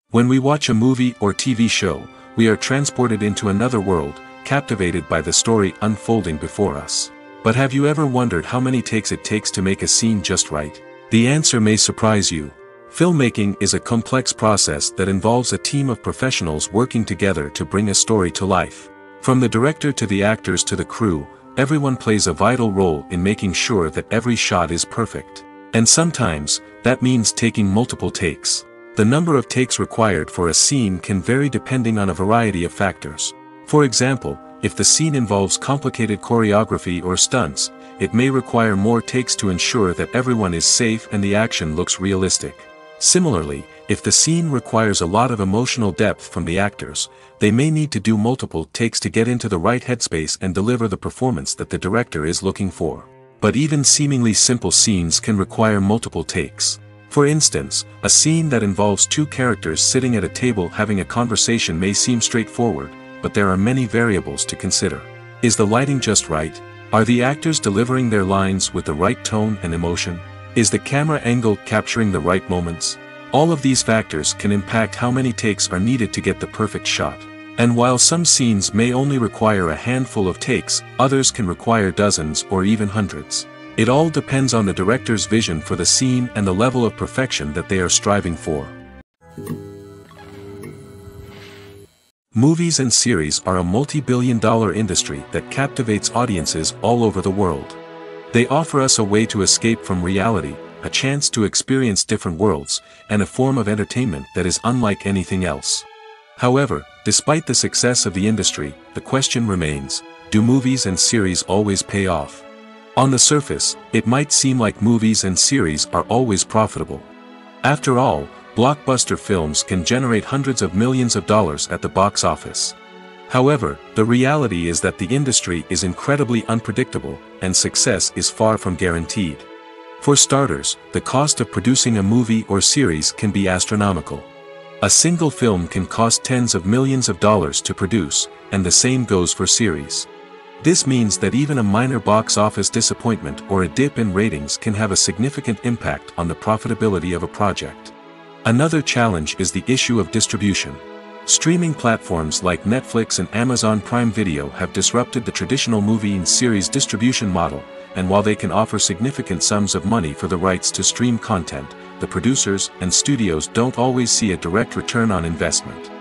When we watch a movie or TV show, we are transported into another world, captivated by the story unfolding before us. But have you ever wondered how many takes it takes to make a scene just right? The answer may surprise you. Filmmaking is a complex process that involves a team of professionals working together to bring a story to life. From the director to the actors to the crew, everyone plays a vital role in making sure that every shot is perfect. And sometimes, that means taking multiple takes. The number of takes required for a scene can vary depending on a variety of factors. For example, if the scene involves complicated choreography or stunts, it may require more takes to ensure that everyone is safe and the action looks realistic. Similarly, if the scene requires a lot of emotional depth from the actors, they may need to do multiple takes to get into the right headspace and deliver the performance that the director is looking for. But even seemingly simple scenes can require multiple takes. For instance, a scene that involves two characters sitting at a table having a conversation may seem straightforward, but there are many variables to consider. Is the lighting just right? Are the actors delivering their lines with the right tone and emotion? Is the camera angle capturing the right moments? All of these factors can impact how many takes are needed to get the perfect shot. And while some scenes may only require a handful of takes, others can require dozens or even hundreds. It all depends on the director's vision for the scene and the level of perfection that they are striving for. Movies and series are a multi-billion-dollar industry that captivates audiences all over the world. They offer us a way to escape from reality, a chance to experience different worlds, and a form of entertainment that is unlike anything else. However, despite the success of the industry, the question remains, do movies and series always pay off? On the surface, it might seem like movies and series are always profitable. After all, blockbuster films can generate hundreds of millions of dollars at the box office. However, the reality is that the industry is incredibly unpredictable, and success is far from guaranteed. For starters, the cost of producing a movie or series can be astronomical. A single film can cost tens of millions of dollars to produce, and the same goes for series. This means that even a minor box office disappointment or a dip in ratings can have a significant impact on the profitability of a project. Another challenge is the issue of distribution. Streaming platforms like Netflix and Amazon Prime Video have disrupted the traditional movie and series distribution model, and while they can offer significant sums of money for the rights to stream content, the producers and studios don't always see a direct return on investment.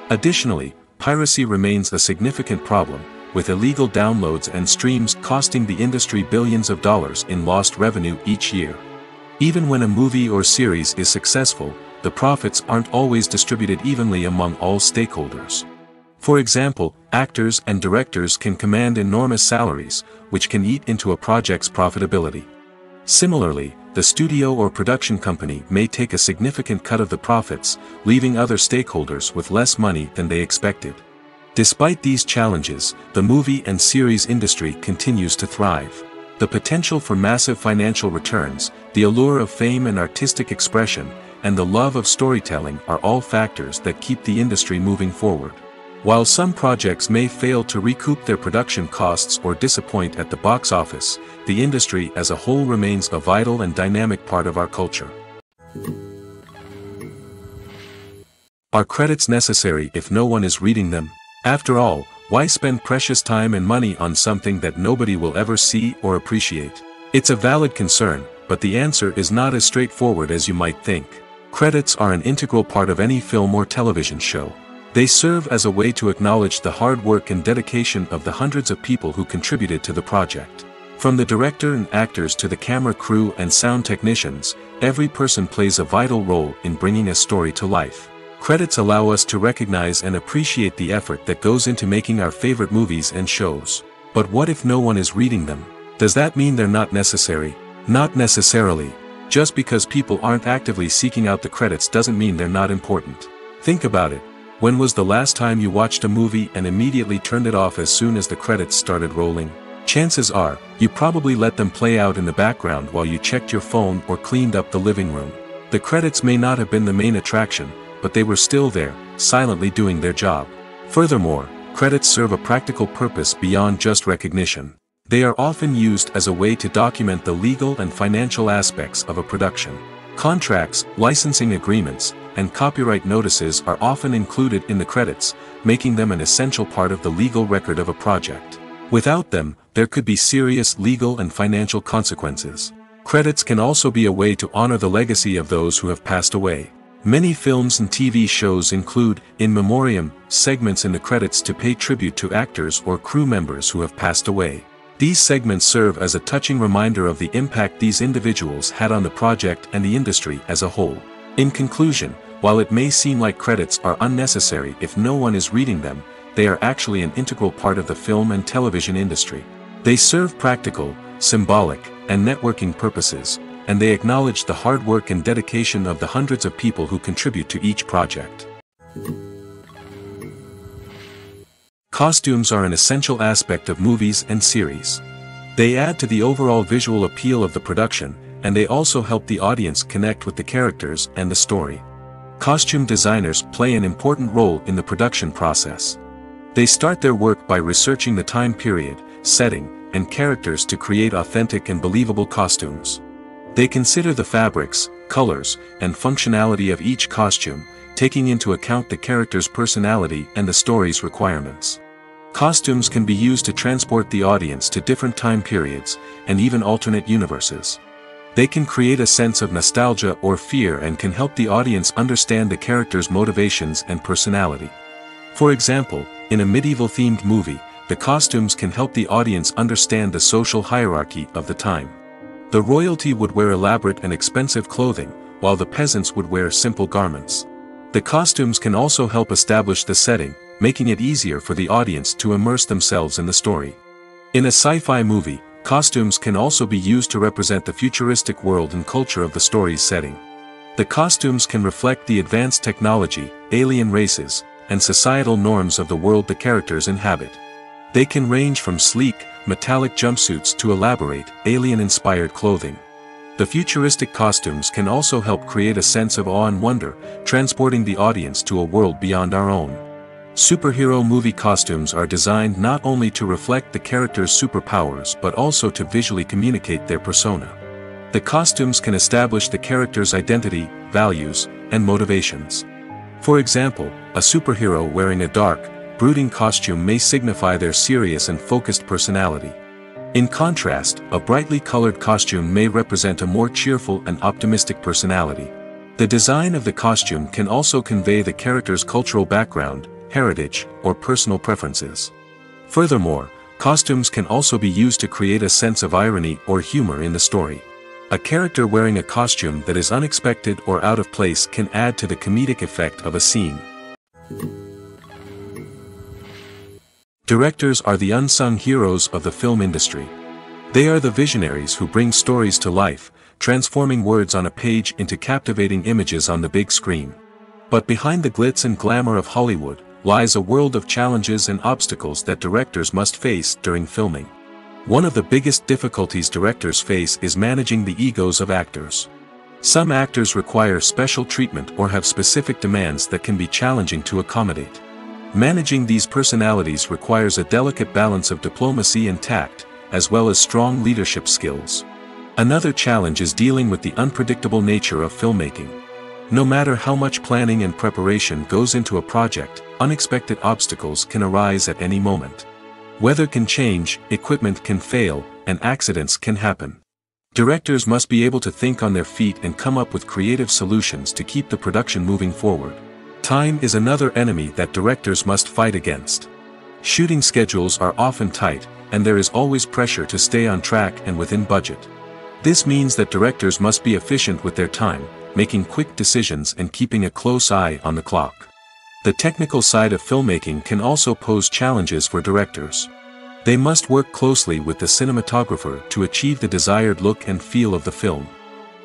Additionally, piracy remains a significant problem, with illegal downloads and streams costing the industry billions of dollars in lost revenue each year. Even when a movie or series is successful, the profits aren't always distributed evenly among all stakeholders. For example, actors and directors can command enormous salaries, which can eat into a project's profitability. Similarly, the studio or production company may take a significant cut of the profits, leaving other stakeholders with less money than they expected. Despite these challenges, the movie and series industry continues to thrive. The potential for massive financial returns, the allure of fame and artistic expression, and the love of storytelling are all factors that keep the industry moving forward. While some projects may fail to recoup their production costs or disappoint at the box office, the industry as a whole remains a vital and dynamic part of our culture. Are credits necessary if no one is reading them? After all, why spend precious time and money on something that nobody will ever see or appreciate? It's a valid concern, but the answer is not as straightforward as you might think. Credits are an integral part of any film or television show. They serve as a way to acknowledge the hard work and dedication of the hundreds of people who contributed to the project. From the director and actors to the camera crew and sound technicians, every person plays a vital role in bringing a story to life. Credits allow us to recognize and appreciate the effort that goes into making our favorite movies and shows. But what if no one is reading them? Does that mean they're not necessary? Not necessarily. Just because people aren't actively seeking out the credits doesn't mean they're not important. Think about it. When was the last time you watched a movie and immediately turned it off as soon as the credits started rolling? Chances are, you probably let them play out in the background while you checked your phone or cleaned up the living room. The credits may not have been the main attraction, but they were still there, silently doing their job. Furthermore, credits serve a practical purpose beyond just recognition. They are often used as a way to document the legal and financial aspects of a production. Contracts, licensing agreements, and copyright notices are often included in the credits, making them an essential part of the legal record of a project. Without them, there could be serious legal and financial consequences. Credits can also be a way to honor the legacy of those who have passed away. Many films and TV shows include, in memoriam, segments in the credits to pay tribute to actors or crew members who have passed away. These segments serve as a touching reminder of the impact these individuals had on the project and the industry as a whole. In conclusion, while it may seem like credits are unnecessary if no one is reading them, they are actually an integral part of the film and television industry. They serve practical, symbolic, and networking purposes, and they acknowledge the hard work and dedication of the hundreds of people who contribute to each project. Costumes are an essential aspect of movies and series. They add to the overall visual appeal of the production, and they also help the audience connect with the characters and the story. Costume designers play an important role in the production process. They start their work by researching the time period, setting, and characters to create authentic and believable costumes. They consider the fabrics, colors, and functionality of each costume, taking into account the character's personality and the story's requirements. Costumes can be used to transport the audience to different time periods, and even alternate universes. They can create a sense of nostalgia or fear and can help the audience understand the character's motivations and personality. For example, in a medieval-themed movie, the costumes can help the audience understand the social hierarchy of the time. The royalty would wear elaborate and expensive clothing, while the peasants would wear simple garments. The costumes can also help establish the setting, making it easier for the audience to immerse themselves in the story. In a sci-fi movie, costumes can also be used to represent the futuristic world and culture of the story's setting. The costumes can reflect the advanced technology, alien races, and societal norms of the world the characters inhabit. They can range from sleek, metallic jumpsuits to elaborate, alien-inspired clothing. The futuristic costumes can also help create a sense of awe and wonder, transporting the audience to a world beyond our own. Superhero movie costumes are designed not only to reflect the character's superpowers but also to visually communicate their persona. The costumes can establish the character's identity, values, and motivations. For example, a superhero wearing a dark, brooding costume may signify their serious and focused personality. In contrast, a brightly colored costume may represent a more cheerful and optimistic personality. The design of the costume can also convey the character's cultural background, heritage, or personal preferences. Furthermore, costumes can also be used to create a sense of irony or humor in the story. A character wearing a costume that is unexpected or out of place can add to the comedic effect of a scene. Directors are the unsung heroes of the film industry. They are the visionaries who bring stories to life, transforming words on a page into captivating images on the big screen. But behind the glitz and glamour of Hollywood, lies a world of challenges and obstacles that directors must face during filming. One of the biggest difficulties directors face is managing the egos of actors. Some actors require special treatment or have specific demands that can be challenging to accommodate. Managing these personalities requires a delicate balance of diplomacy and tact, as well as strong leadership skills. Another challenge is dealing with the unpredictable nature of filmmaking. No matter how much planning and preparation goes into a project, unexpected obstacles can arise at any moment. Weather can change, equipment can fail, and accidents can happen. Directors must be able to think on their feet and come up with creative solutions to keep the production moving forward. Time is another enemy that directors must fight against. Shooting schedules are often tight, and there is always pressure to stay on track and within budget. This means that directors must be efficient with their time, making quick decisions and keeping a close eye on the clock. The technical side of filmmaking can also pose challenges for directors. They must work closely with the cinematographer to achieve the desired look and feel of the film.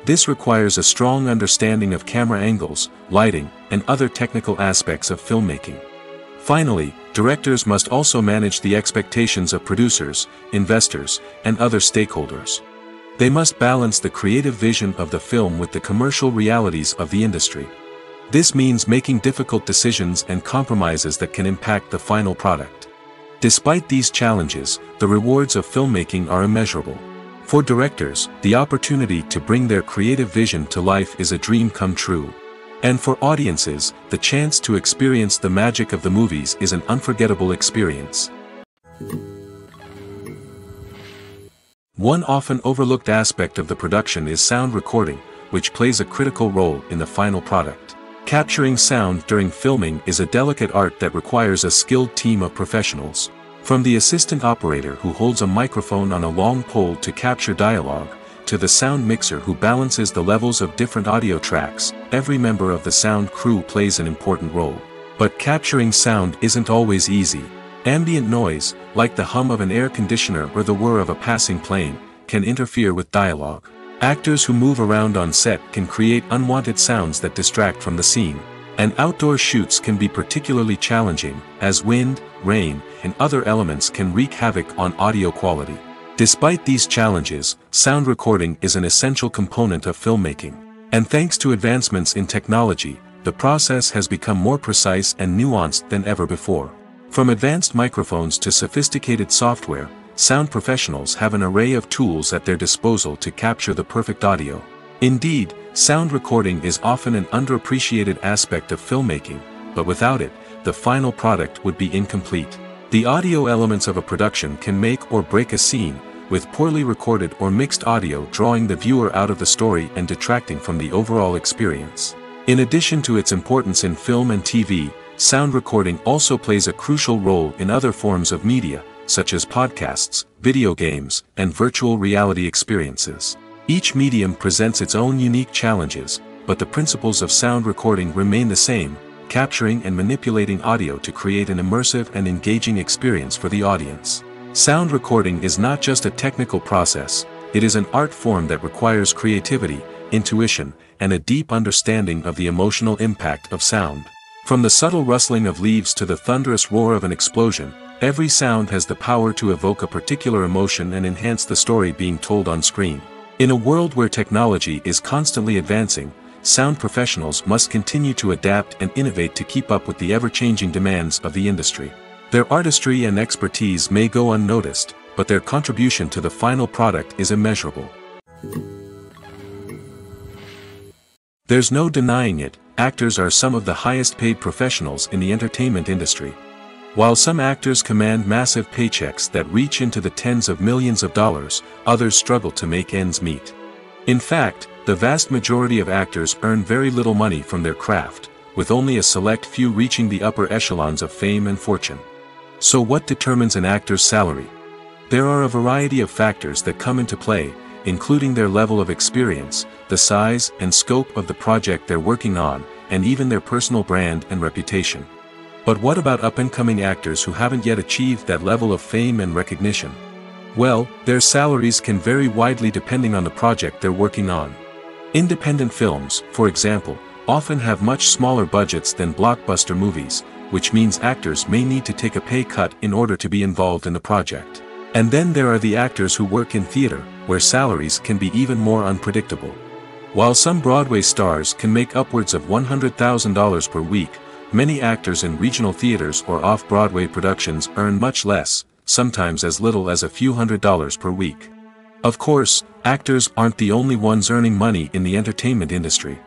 This requires a strong understanding of camera angles, lighting, and other technical aspects of filmmaking. Finally, directors must also manage the expectations of producers, investors, and other stakeholders. They must balance the creative vision of the film with the commercial realities of the industry. This means making difficult decisions and compromises that can impact the final product. Despite these challenges, the rewards of filmmaking are immeasurable. For directors, the opportunity to bring their creative vision to life is a dream come true. And for audiences, the chance to experience the magic of the movies is an unforgettable experience. One often overlooked aspect of the production is sound recording, which plays a critical role in the final product. Capturing sound during filming is a delicate art that requires a skilled team of professionals. From the assistant operator who holds a microphone on a long pole to capture dialogue, to the sound mixer who balances the levels of different audio tracks, every member of the sound crew plays an important role. But capturing sound isn't always easy. Ambient noise, like the hum of an air conditioner or the whir of a passing plane, can interfere with dialogue. Actors who move around on set can create unwanted sounds that distract from the scene. And outdoor shoots can be particularly challenging, as wind, rain, and other elements can wreak havoc on audio quality. Despite these challenges, sound recording is an essential component of filmmaking. And thanks to advancements in technology, the process has become more precise and nuanced than ever before. From advanced microphones to sophisticated software, sound professionals have an array of tools at their disposal to capture the perfect audio. Indeed, sound recording is often an underappreciated aspect of filmmaking, but without it, the final product would be incomplete. The audio elements of a production can make or break a scene, with poorly recorded or mixed audio drawing the viewer out of the story and detracting from the overall experience. In addition to its importance in film and TV, sound recording also plays a crucial role in other forms of media, such as podcasts, video games, and virtual reality experiences. Each medium presents its own unique challenges, but the principles of sound recording remain the same, capturing and manipulating audio to create an immersive and engaging experience for the audience. Sound recording is not just a technical process, it is an art form that requires creativity, intuition, and a deep understanding of the emotional impact of sound. From the subtle rustling of leaves to the thunderous roar of an explosion, every sound has the power to evoke a particular emotion and enhance the story being told on screen. In a world where technology is constantly advancing, sound professionals must continue to adapt and innovate to keep up with the ever-changing demands of the industry. Their artistry and expertise may go unnoticed, but their contribution to the final product is immeasurable. There's no denying it, actors are some of the highest-paid professionals in the entertainment industry. While some actors command massive paychecks that reach into the tens of millions of dollars, others struggle to make ends meet. In fact, the vast majority of actors earn very little money from their craft, with only a select few reaching the upper echelons of fame and fortune. So what determines an actor's salary? There are a variety of factors that come into play, including their level of experience, the size and scope of the project they're working on, and even their personal brand and reputation. But what about up-and-coming actors who haven't yet achieved that level of fame and recognition? Well, their salaries can vary widely depending on the project they're working on. Independent films, for example, often have much smaller budgets than blockbuster movies, which means actors may need to take a pay cut in order to be involved in the project. And then there are the actors who work in theater, where salaries can be even more unpredictable. While some Broadway stars can make upwards of $100,000 per week, many actors in regional theaters or off-Broadway productions earn much less, sometimes as little as a few $100s per week. Of course, actors aren't the only ones earning money in the entertainment industry.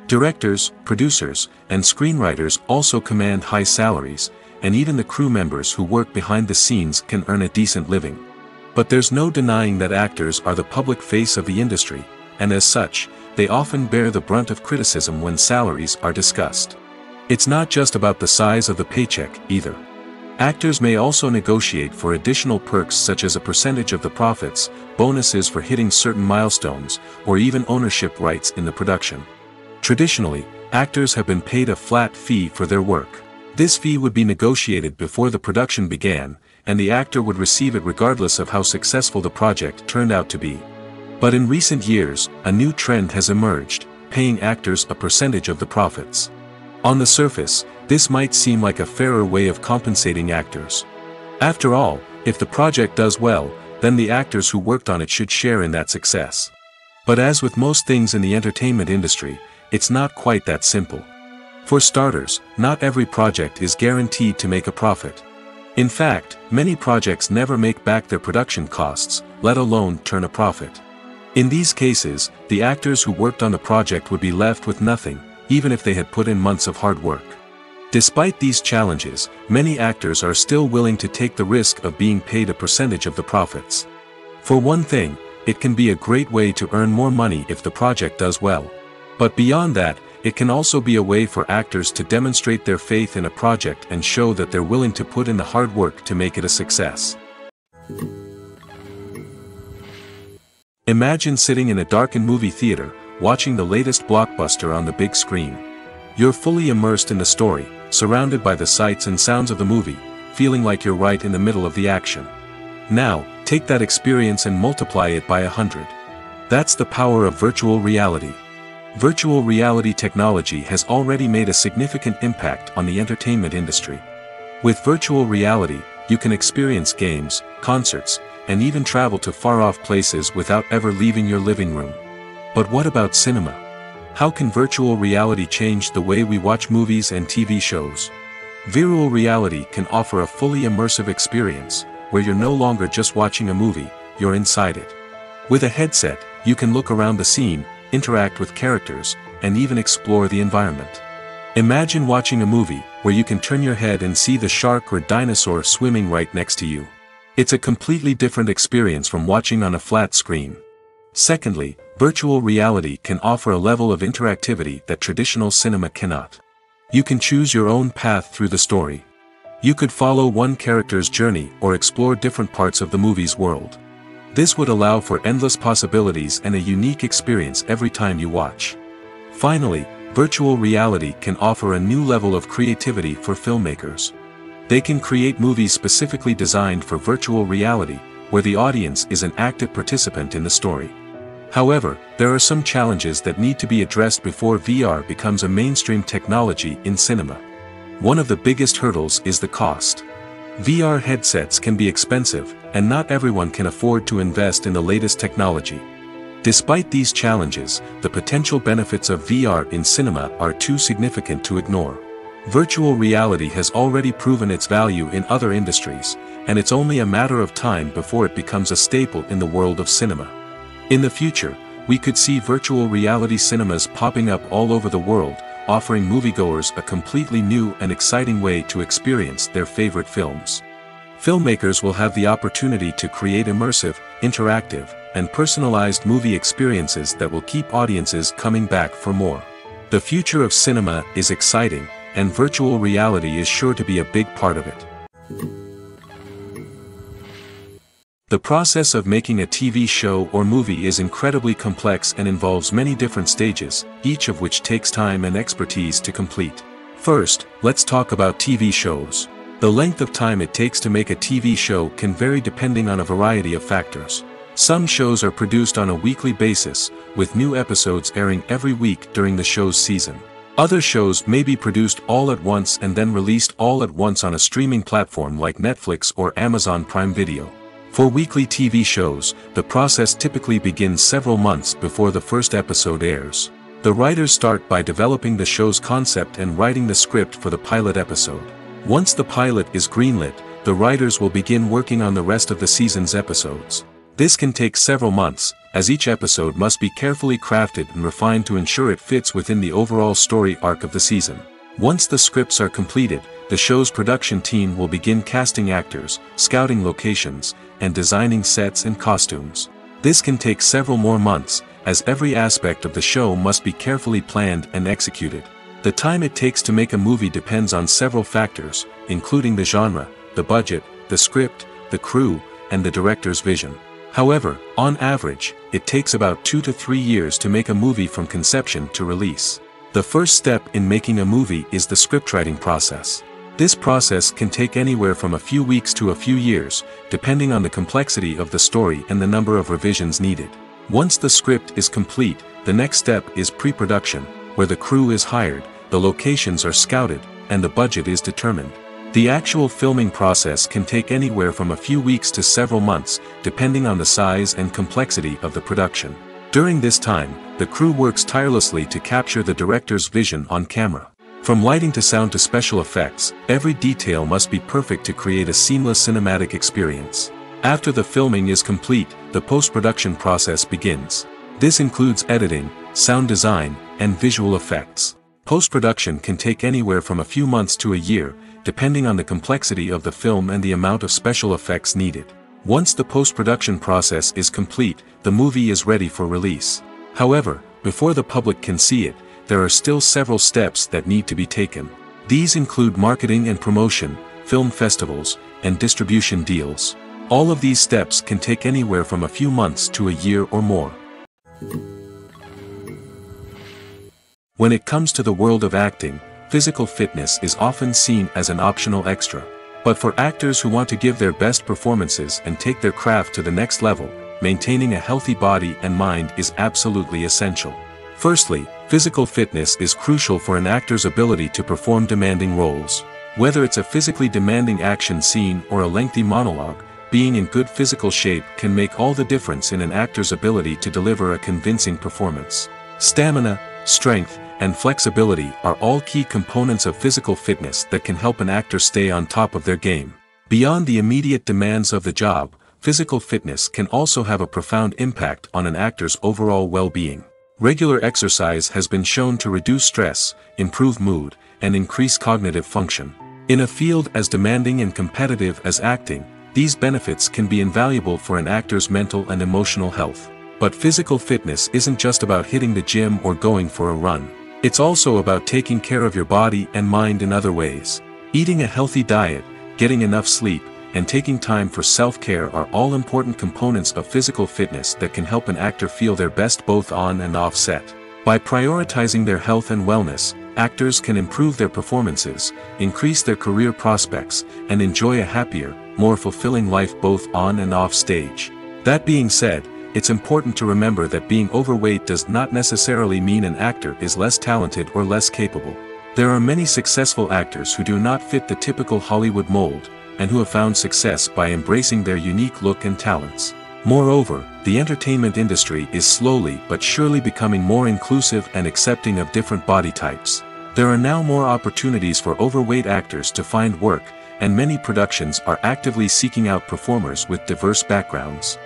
Directors, producers, and screenwriters also command high salaries, and even the crew members who work behind the scenes can earn a decent living. But there's no denying that actors are the public face of the industry, and as such, they often bear the brunt of criticism when salaries are discussed. It's not just about the size of the paycheck, either. Actors may also negotiate for additional perks such as a percentage of the profits, bonuses for hitting certain milestones, or even ownership rights in the production. Traditionally, actors have been paid a flat fee for their work. This fee would be negotiated before the production began, and the actor would receive it regardless of how successful the project turned out to be. But in recent years, a new trend has emerged, paying actors a percentage of the profits. On the surface, this might seem like a fairer way of compensating actors. After all, if the project does well, then the actors who worked on it should share in that success. But as with most things in the entertainment industry, it's not quite that simple. For starters, not every project is guaranteed to make a profit. In fact, many projects never make back their production costs, let alone turn a profit. In these cases, the actors who worked on the project would be left with nothing, even if they had put in months of hard work. Despite these challenges, many actors are still willing to take the risk of being paid a percentage of the profits. For one thing, it can be a great way to earn more money if the project does well. But beyond that, it can also be a way for actors to demonstrate their faith in a project and show that they're willing to put in the hard work to make it a success. Imagine sitting in a darkened movie theater, watching the latest blockbuster on the big screen. You're fully immersed in the story, surrounded by the sights and sounds of the movie, feeling like you're right in the middle of the action. Now, take that experience and multiply it by 100. That's the power of virtual reality. Virtual reality technology has already made a significant impact on the entertainment industry. With virtual reality, you can experience games, concerts, and even travel to far-off places without ever leaving your living room. But what about cinema? How can virtual reality change the way we watch movies and TV shows? Virtual reality can offer a fully immersive experience, where you're no longer just watching a movie, you're inside it. With a headset, you can look around the scene, interact with characters, and even explore the environment. Imagine watching a movie where you can turn your head and see the shark or dinosaur swimming right next to you. It's a completely different experience from watching on a flat screen. Secondly, virtual reality can offer a level of interactivity that traditional cinema cannot. You can choose your own path through the story. You could follow one character's journey or explore different parts of the movie's world. This would allow for endless possibilities and a unique experience every time you watch. Finally, virtual reality can offer a new level of creativity for filmmakers. They can create movies specifically designed for virtual reality, where the audience is an active participant in the story. However, there are some challenges that need to be addressed before VR becomes a mainstream technology in cinema. One of the biggest hurdles is the cost. VR headsets can be expensive, and not everyone can afford to invest in the latest technology. Despite these challenges, the potential benefits of VR in cinema are too significant to ignore. Virtual reality has already proven its value in other industries, and it's only a matter of time before it becomes a staple in the world of cinema. In the future, we could see virtual reality cinemas popping up all over the world, offering moviegoers a completely new and exciting way to experience their favorite films. Filmmakers will have the opportunity to create immersive, interactive, and personalized movie experiences that will keep audiences coming back for more. The future of cinema is exciting, and virtual reality is sure to be a big part of it. The process of making a TV show or movie is incredibly complex and involves many different stages, each of which takes time and expertise to complete. First, let's talk about TV shows. The length of time it takes to make a TV show can vary depending on a variety of factors. Some shows are produced on a weekly basis, with new episodes airing every week during the show's season. Other shows may be produced all at once and then released all at once on a streaming platform like Netflix or Amazon Prime Video. For weekly TV shows, the process typically begins several months before the first episode airs. The writers start by developing the show's concept and writing the script for the pilot episode. Once the pilot is greenlit, the writers will begin working on the rest of the season's episodes. This can take several months, as each episode must be carefully crafted and refined to ensure it fits within the overall story arc of the season. Once the scripts are completed, the show's production team will begin casting actors, scouting locations, and designing sets and costumes. This can take several more months, as every aspect of the show must be carefully planned and executed. The time it takes to make a movie depends on several factors, including the genre, the budget, the script, the crew, and the director's vision. However, on average, it takes about 2 to 3 years to make a movie from conception to release. The first step in making a movie is the scriptwriting process. This process can take anywhere from a few weeks to a few years, depending on the complexity of the story and the number of revisions needed. Once the script is complete, the next step is pre-production, where the crew is hired, the locations are scouted, and the budget is determined. The actual filming process can take anywhere from a few weeks to several months, depending on the size and complexity of the production. During this time, the crew works tirelessly to capture the director's vision on camera. From lighting to sound to special effects, every detail must be perfect to create a seamless cinematic experience. After the filming is complete, the post-production process begins. This includes editing, sound design, and visual effects. Post-production can take anywhere from a few months to a year, depending on the complexity of the film and the amount of special effects needed. Once the post-production process is complete, the movie is ready for release. However, before the public can see it, there are still several steps that need to be taken. These include marketing and promotion, film festivals, and distribution deals. All of these steps can take anywhere from a few months to a year or more. When it comes to the world of acting, physical fitness is often seen as an optional extra. But for actors who want to give their best performances and take their craft to the next level, maintaining a healthy body and mind is absolutely essential. Firstly, physical fitness is crucial for an actor's ability to perform demanding roles. Whether it's a physically demanding action scene or a lengthy monologue, being in good physical shape can make all the difference in an actor's ability to deliver a convincing performance. Stamina, strength, and flexibility are all key components of physical fitness that can help an actor stay on top of their game. Beyond the immediate demands of the job, physical fitness can also have a profound impact on an actor's overall well-being. Regular exercise has been shown to reduce stress, improve mood, and increase cognitive function. In a field as demanding and competitive as acting, these benefits can be invaluable for an actor's mental and emotional health. But physical fitness isn't just about hitting the gym or going for a run. It's also about taking care of your body and mind in other ways. Eating a healthy diet, getting enough sleep, and taking time for self-care are all important components of physical fitness that can help an actor feel their best both on and off set. By prioritizing their health and wellness, actors can improve their performances, increase their career prospects, and enjoy a happier, more fulfilling life both on and off stage. That being said, it's important to remember that being overweight does not necessarily mean an actor is less talented or less capable. There are many successful actors who do not fit the typical Hollywood mold, and who have found success by embracing their unique look and talents. Moreover, the entertainment industry is slowly but surely becoming more inclusive and accepting of different body types. There are now more opportunities for overweight actors to find work, and many productions are actively seeking out performers with diverse backgrounds.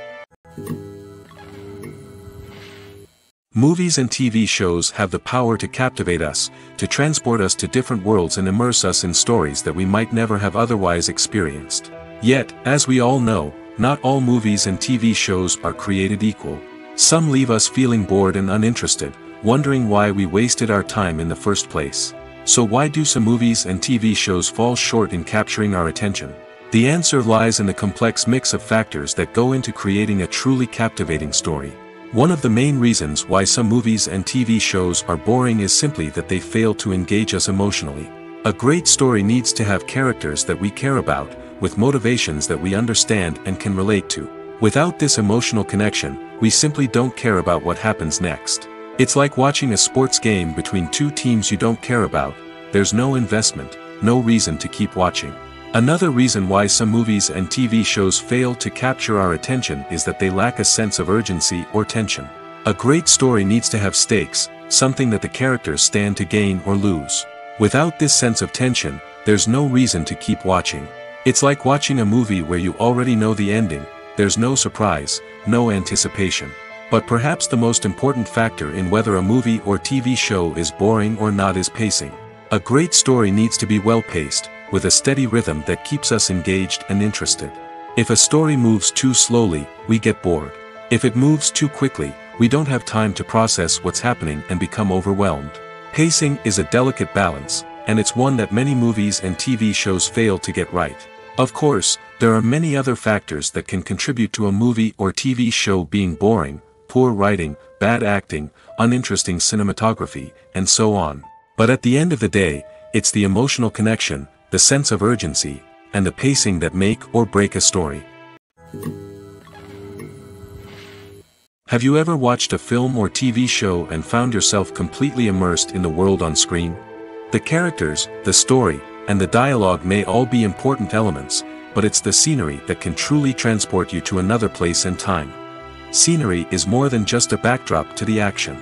Movies and TV shows have the power to captivate us, to transport us to different worlds and immerse us in stories that we might never have otherwise experienced. Yet, as we all know, not all movies and TV shows are created equal. Some leave us feeling bored and uninterested, wondering why we wasted our time in the first place. So why do some movies and TV shows fall short in capturing our attention? The answer lies in the complex mix of factors that go into creating a truly captivating story. One of the main reasons why some movies and TV shows are boring is simply that they fail to engage us emotionally. A great story needs to have characters that we care about, with motivations that we understand and can relate to. Without this emotional connection, we simply don't care about what happens next. It's like watching a sports game between two teams you don't care about. There's no investment, no reason to keep watching. Another reason why some movies and TV shows fail to capture our attention is that they lack a sense of urgency or tension. A great story needs to have stakes, something that the characters stand to gain or lose. Without this sense of tension, there's no reason to keep watching. It's like watching a movie where you already know the ending. There's no surprise, no anticipation. But perhaps the most important factor in whether a movie or TV show is boring or not is pacing. A great story needs to be well-paced, with a steady rhythm that keeps us engaged and interested. If a story moves too slowly, we get bored. If it moves too quickly, we don't have time to process what's happening and become overwhelmed. Pacing is a delicate balance, and it's one that many movies and TV shows fail to get right. Of course, there are many other factors that can contribute to a movie or TV show being boring: poor writing, bad acting, uninteresting cinematography, and so on. But at the end of the day, it's the emotional connection, the sense of urgency, and the pacing that make or break a story. Have you ever watched a film or TV show and found yourself completely immersed in the world on screen? The characters, the story, and the dialogue may all be important elements, but it's the scenery that can truly transport you to another place and time. Scenery is more than just a backdrop to the action.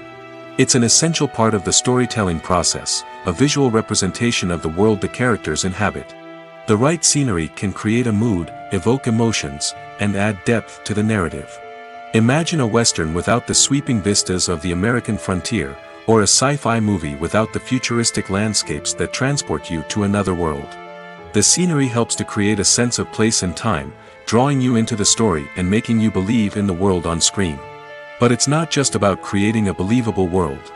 It's an essential part of the storytelling process, a visual representation of the world the characters inhabit. The right scenery can create a mood, evoke emotions, and add depth to the narrative. Imagine a Western without the sweeping vistas of the American frontier, or a sci-fi movie without the futuristic landscapes that transport you to another world. The scenery helps to create a sense of place and time, drawing you into the story and making you believe in the world on screen. But it's not just about creating a believable world.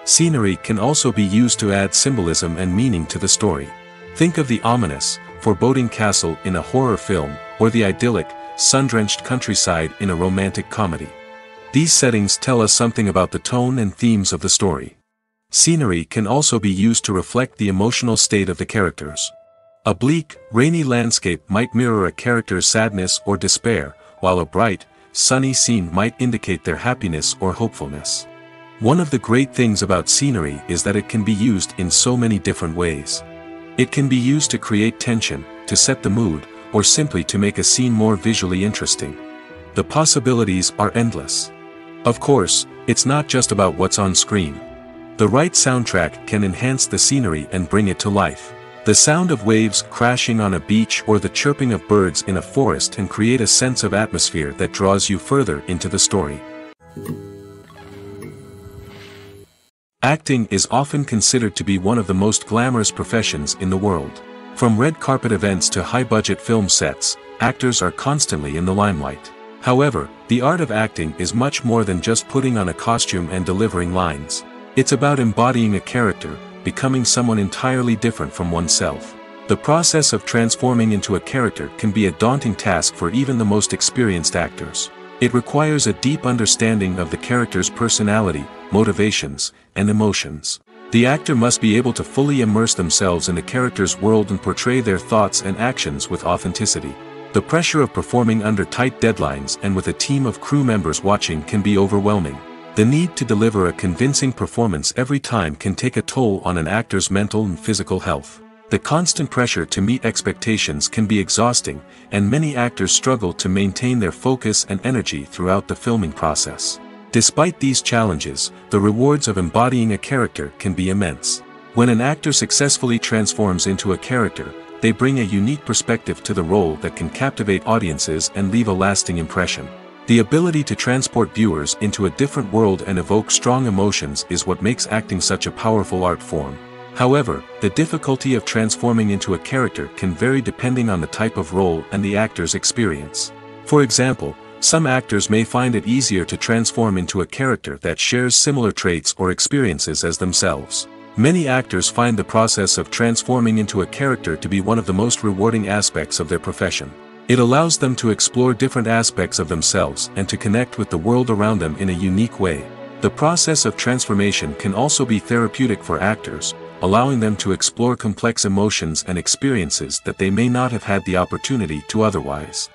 Scenery can also be used to add symbolism and meaning to the story. Think of the ominous, foreboding castle in a horror film, or the idyllic, sun-drenched countryside in a romantic comedy. These settings tell us something about the tone and themes of the story. Scenery can also be used to reflect the emotional state of the characters. A bleak, rainy landscape might mirror a character's sadness or despair, while a bright, sunny scene might indicate their happiness or hopefulness. One of the great things about scenery is that it can be used in so many different ways. It can be used to create tension, to set the mood, or simply to make a scene more visually interesting. The possibilities are endless. Of course, it's not just about what's on screen. The right soundtrack can enhance the scenery and bring it to life. The sound of waves crashing on a beach or the chirping of birds in a forest can create a sense of atmosphere that draws you further into the story. Acting is often considered to be one of the most glamorous professions in the world. From red carpet events to high-budget film sets, actors are constantly in the limelight. However, the art of acting is much more than just putting on a costume and delivering lines. It's about embodying a character, becoming someone entirely different from oneself. The process of transforming into a character can be a daunting task for even the most experienced actors. It requires a deep understanding of the character's personality, motivations, and emotions. The actor must be able to fully immerse themselves in the character's world and portray their thoughts and actions with authenticity. The pressure of performing under tight deadlines and with a team of crew members watching can be overwhelming. The need to deliver a convincing performance every time can take a toll on an actor's mental and physical health. The constant pressure to meet expectations can be exhausting, and many actors struggle to maintain their focus and energy throughout the filming process. Despite these challenges, the rewards of embodying a character can be immense. When an actor successfully transforms into a character, they bring a unique perspective to the role that can captivate audiences and leave a lasting impression. The ability to transport viewers into a different world and evoke strong emotions is what makes acting such a powerful art form. However, the difficulty of transforming into a character can vary depending on the type of role and the actor's experience. For example, some actors may find it easier to transform into a character that shares similar traits or experiences as themselves. Many actors find the process of transforming into a character to be one of the most rewarding aspects of their profession. It allows them to explore different aspects of themselves and to connect with the world around them in a unique way. The process of transformation can also be therapeutic for actors, allowing them to explore complex emotions and experiences that they may not have had the opportunity to otherwise.